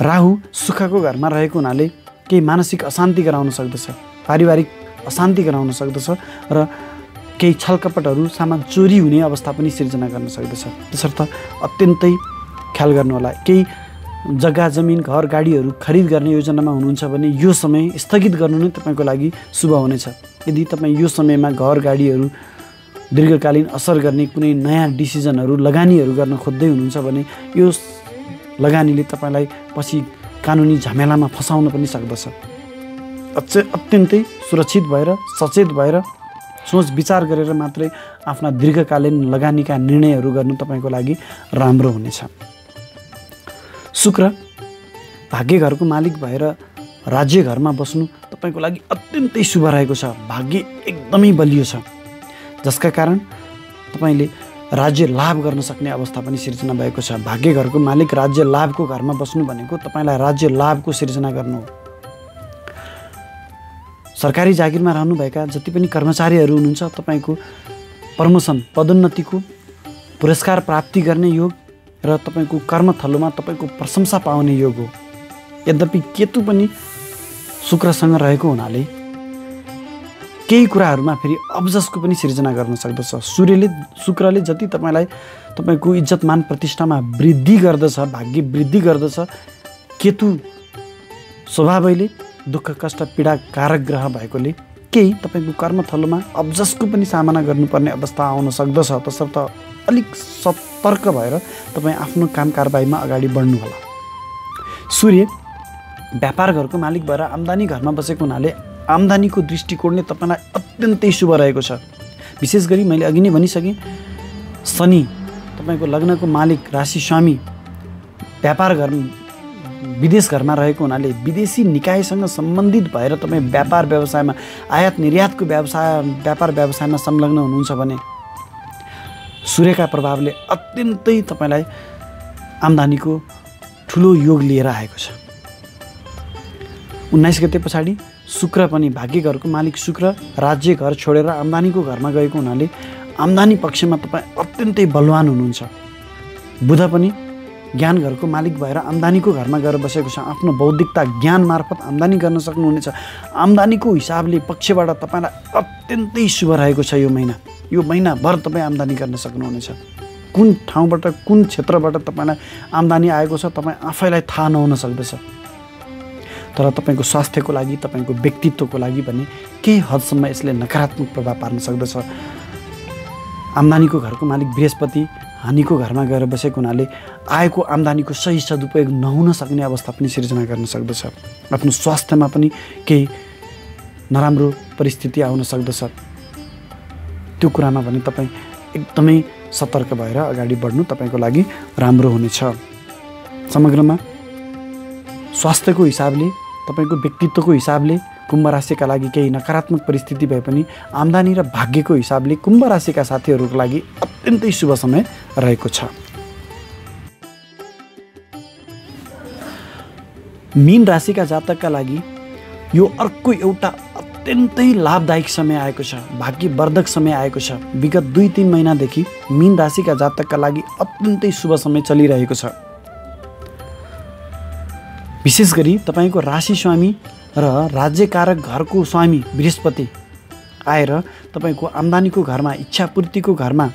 राहु सुखको घरमा रहेको हुनाले केही मानसिक अशान्ति गराउन सक्दछ, पारिवारिक अशान्ति गराउन सक्दछ र केही छलकपटहरू सामान चोरी हुने अवस्था पनि सिर्जना गर्न सक्दछ। तसर्थ अत्यन्तै ख्याल गर्नुहोला। केही जग्गा जमिन घर गाडीहरू खरिद गर्ने योजनामा हुनुहुन्छ भने यो समय स्थगित गर्नु नै तपाईँको लागि शुभ हुनेछ। यदि तपाईँ यो समयमा घर गाडीहरू दीर्घकालीन असर गर्ने कुनै नयाँ डिसिजनहरू लगानीहरू गर्न खोज्दै हुनुहुन्छ भने यो लगानीले तपाईँलाई पछि कानुनी झमेलामा फसाउन पनि सक्दछ। अत्यन्तै सुरक्षित भएर सचेत भएर सोच विचार गरेर मात्रै आफ्ना दीर्घकालीन लगानीका निर्णयहरू गर्नु तपाईँको लागि राम्रो हुनेछ। शुक्र भाग्य घरको मालिक भएर राज्य घरमा बस्नु तपाईँको लागि अत्यन्तै शुभ रहेको छ। भाग्य एकदमै बलियो छ, जसका कारण तपाईँले राज्य लाभ गर्न सक्ने अवस्था पनि सिर्जना भएको छ। भाग्य घरको मालिक राज्य लाभको घरमा बस्नु भनेको तपाईँलाई राज्य लाभको सिर्जना गर्नु हो। सरकारी जागिरमा रहनुभएका जति पनि कर्मचारीहरू हुनुहुन्छ तपाईँको प्रमोसन पदोन्नतिको पुरस्कार प्राप्ति गर्ने योग र तपाईँको कर्मथलोमा तपाईँको प्रशंसा पाउने योग हो। यद्यपि केतु पनि शुक्रसँग रहेको हुनाले केही कुराहरूमा फेरि अब्जसको पनि सिर्जना गर्न सक्दछ। शुक्रले जति तपाईँलाई तपाईँको इज्जतमान प्रतिष्ठामा वृद्धि गर्दछ, भाग्य वृद्धि गर्दछ, केतु स्वभावैले दुःख कष्ट पीडा कारक ग्रह भएकोले केही तपाईँको कर्मथलोमा अब्जसको पनि सामना गर्नुपर्ने अवस्था आउन सक्दछ। तसर्थ अलिक सतर्क भएर तपाईँ आफ्नो काम कारबाहीमा अगाडि बढ्नुहोला। सूर्य व्यापार घरको मालिक भएर आम्दानी घरमा बसेको हुनाले आम्दानीको दृष्टिकोणले तपाईँलाई अत्यन्तै शुभ रहेको छ। विशेष गरी मैले अघि नै भनिसकेँ, शनि तपाईँको लग्नको मालिक राशि स्वामी व्यापार घर विदेश घरमा रहेको हुनाले विदेशी निकायसँग सम्बन्धित भएर तपाईँ व्यापार व्यवसायमा आयात निर्यातको व्यापार व्यवसायमा संलग्न हुनुहुन्छ भने सूर्यका प्रभावले अत्यन्तै तपाईँलाई आम्दानीको ठुलो योग लिएर आएको छ। 19 गते पछाडि शुक्र पनि भाग्य घरको मालिक शुक्र राज्य घर छोडेर आम्दानीको घरमा गएको हुनाले आम्दानी पक्षमा तपाईँ अत्यन्तै बलवान हुनुहुन्छ। बुध पनि ज्ञान घरको मालिक भएर आम्दानीको घरमा गएर बसेको छ। आफ्नो बौद्धिकता ज्ञान मार्फत आम्दानी गर्न सक्नुहुनेछ। आम्दानीको हिसाबले पक्षबाट तपाईँलाई अत्यन्तै शुभ रहेको छ। यो महिनाभर तपाईँ आम्दानी गर्न सक्नुहुनेछ। कुन ठाउँबाट कुन क्षेत्रबाट तपाईँलाई आम्दानी आएको छ तपाईँ आफैलाई थाहा नहुन सक्दछ। तर तपाईँको स्वास्थ्यको लागि तपाईँको व्यक्तित्वको लागि भने केही हदसम्म यसले नकारात्मक प्रभाव पार्न सक्दछ। आम्दानीको घरको मालिक बृहस्पति हानिको घरमा गएर बसेको हुनाले आएको आम्दानीको सही सदुपयोग नहुन सक्ने अवस्था पनि सिर्जना गर्न सक्दछ। आफ्नो स्वास्थ्यमा पनि केही नराम्रो परिस्थिति आउन सक्दछ। त्यो कुरामा भने तपाईँ एकदमै सतर्क भएर अगाडि बढ्नु तपाईँको लागि राम्रो हुनेछ। समग्रमा स्वास्थ्यको हिसाबले तपाईँको व्यक्तित्वको हिसाबले कुम्भ राशिका लागि केही नकारात्मक परिस्थिति भए पनि आम्दानी र भाग्यको हिसाबले कुम्भ राशिका साथीहरूको लागि अत्यन्तै शुभ समय रहेको छ। मीन राशिका जातकका लागि यो अर्को एउटा अत्यन्तै लाभदायक समय आएको छ। भाग्यवर्धक समय आएको छ। विगत 2-3 महिनादेखि मीन राशिका जातकका लागि अत्यन्तै शुभ समय चलिरहेको छ। विशेष गरी तपाईँको राशि स्वामी र राज्यकारक घरको स्वामी बृहस्पति आएर तपाईँको आम्दानीको घरमा इच्छापूर्तिको घरमा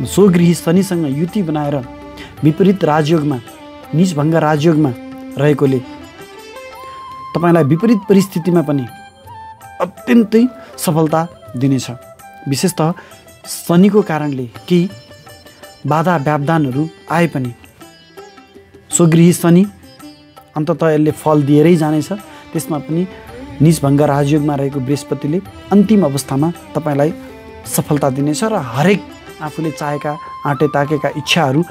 स्वगृही शनिसँग युति बनाएर विपरीत राजयोगमा निजभङ्ग राजयोगमा रहेकोले तपाईँलाई विपरीत परिस्थितिमा पनि अत्यन्तै सफलता दिनेछ। विशेषतः शनिको कारणले केही बाधा व्यवधानहरू आए पनि स्वगृही शनि अन्ततः यसले फल दिएरै जानेछ। त्यसमा पनि निजभङ्ग राजयोगमा रहेको बृहस्पतिले अन्तिम अवस्थामा तपाईँलाई सफलता दिनेछ र हरेक आफूले चाहेका आँटे ताकेका इच्छाहरू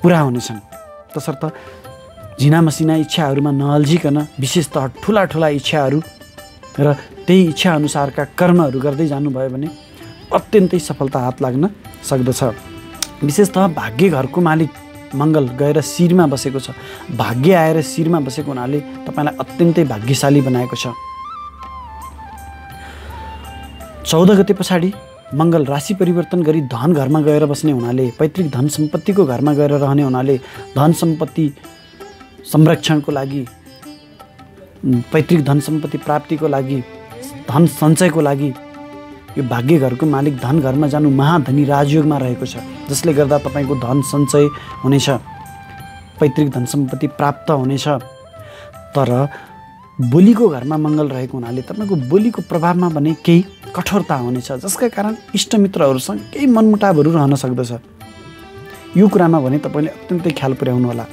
पुरा हुनेछन्। तसर्थ झिना मसिना इच्छाहरूमा नअल्झिकन विशेषतः ठुला इच्छाहरू र त्यही इच्छाअनुसारका कर्महरू गर्दै जानुभयो भने अत्यन्तै सफलता हात लाग्न सक्दछ। विशेषतः भाग्य घरको मालिक मङ्गल गएर शिरमा बसेको छ। भाग्य आएर शिरमा बसेको हुनाले तपाईँलाई अत्यन्तै भाग्यशाली बनाएको छ। 14 गते पछाडि मङ्गल राशि परिवर्तन गरी धन घरमा गएर बस्ने हुनाले पैतृक धन सम्पत्तिको घरमा गएर रहने हुनाले धन सम्पत्ति संरक्षणको लागि पैतृक धन सम्पत्ति प्राप्तिको लागि धन सञ्चयको लागि यो भाग्य घरको मालिक धन घरमा जानु महाधनी राजयोगमा रहेको छ। जसले गर्दा तपाईँको धन सञ्चय हुनेछ, पैतृक धन सम्पत्ति प्राप्त हुनेछ। तर बोलीको घरमा मङ्गल रहेको हुनाले तपाईँको बोलीको प्रभावमा भने केही कठोरता हुनेछ, जसका कारण इष्टमित्रहरूसँग केही मनमुटावहरू रहन सक्दछ। यो कुरामा भने तपाईँले अत्यन्तै ख्याल पुर्याउनु होला।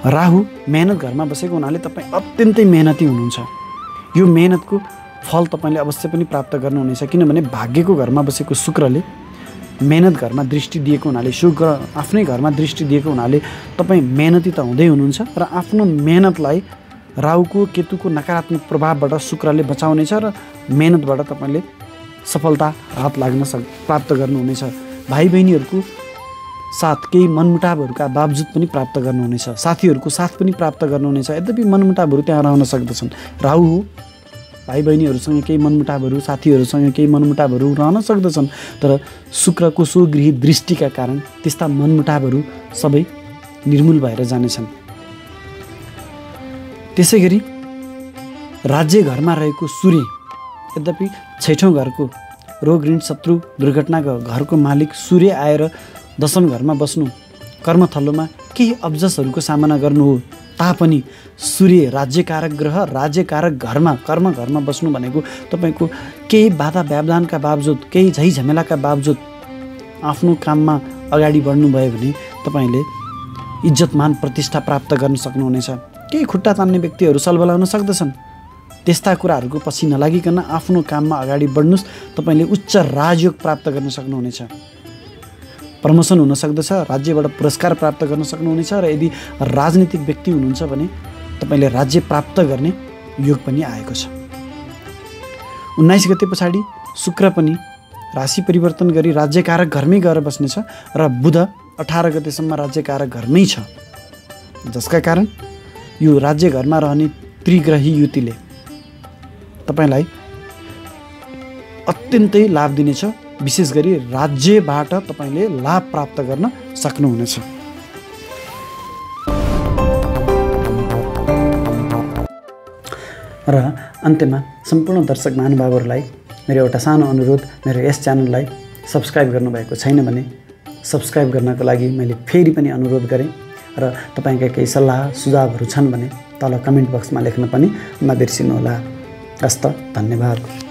राहु मेहनत घरमा बसेको हुनाले तपाईँ अत्यन्तै मेहनती हुनुहुन्छ। यो मेहनतको फल तपाईँले अवश्य पनि प्राप्त गर्नुहुनेछ। किनभने भाग्यको घरमा बसेको शुक्रले मेहनत घरमा दृष्टि दिएको हुनाले, शुक्र आफ्नै घरमा दृष्टि दिएको हुनाले तपाईँ मेहनती त हुँदै हुनुहुन्छ र आफ्नो मेहनतलाई राहुको केतुको नकारात्मक प्रभावबाट शुक्रले बचाउनेछ र मेहनतबाट तपाईँले सफलता हात लाग्न प्राप्त गर्नुहुनेछ। भाइ बहिनीहरूको साथ केही मनमुटावहरूका बावजुद पनि प्राप्त गर्नुहुनेछ। साथीहरूको साथ पनि प्राप्त गर्नुहुनेछ। यद्यपि मनमुटावहरू त्यहाँ रहन सक्दछन्। राहु भाइ बहिनीहरूसँग केही मनमुटावहरू, साथीहरूसँग केही मनमुटावहरू रहन सक्दछन्। तर शुक्रको स्वगृही दृष्टिका कारण त्यस्ता मनमुटावहरू सबै निर्मूल भएर जानेछन्। त्यसै गरी राज्य घरमा रहेको सूर्य यद्यपि 6औं घरको रोग ऋण शत्रु दुर्घटनाको घरको मालिक सूर्य आएर 10औं घरमा बस्नु कर्मथलोमा केही अब्जसहरूको सामना गर्नु हो तापनि सूर्य राज्यकारक ग्रह राज्यकारक घरमा कर्म घरमा बस्नु भनेको तपाईँको केही बाधा व्यवधानका बावजुद, केही झैझमेलाका बावजुद आफ्नो काममा अगाडि बढ्नुभयो भने तपाईँले इज्जतमान प्रतिष्ठा प्राप्त गर्न सक्नुहुनेछ। केही खुट्टा तान्ने व्यक्तिहरू सलबलाउन सक्दछन्। त्यस्ता कुराहरूको पछि नलागिकन आफ्नो काममा अगाडि बढ्नुहोस्। तपाईँले उच्च राजयोग प्राप्त गर्न सक्नुहुनेछ। प्रमोसन हुन सक्दछ, राज्यबाट पुरस्कार प्राप्त गर्न सक्नुहुनेछ र यदि राजनीतिक व्यक्ति हुनुहुन्छ भने तपाईँले राज्य प्राप्त गर्ने योग पनि आएको छ। 19 गते पछाडि शुक्र पनि राशि परिवर्तन गरी राज्यकारक घरमै गएर बस्नेछ र बुध 18 गतेसम्म राज्यकारक घरमै छ, जसका कारण यो राज्य घरमा रहने त्रिग्रही युतिले तपाईलाई अत्यन्तै लाभ दिनेछ। विशेष गरी राज्यबाट तपाईले लाभ प्राप्त गर्न सक्नुहुनेछ। र अन्त्यमा सम्पूर्ण दर्शक महानुभावहरूलाई मेरो एउटा सानो अनुरोध, मेरो यस च्यानललाई सब्स्क्राइब गर्नुभएको छैन भने सब्स्क्राइब गर्नको लागि मैले फेरि पनि अनुरोध गरेँ र तपाईका केही सल्लाह सुझावहरू छन् भने तल कमेन्ट बक्समा लेख्न पनि नबिर्सिनुहोला। हस्त, धन्यवाद।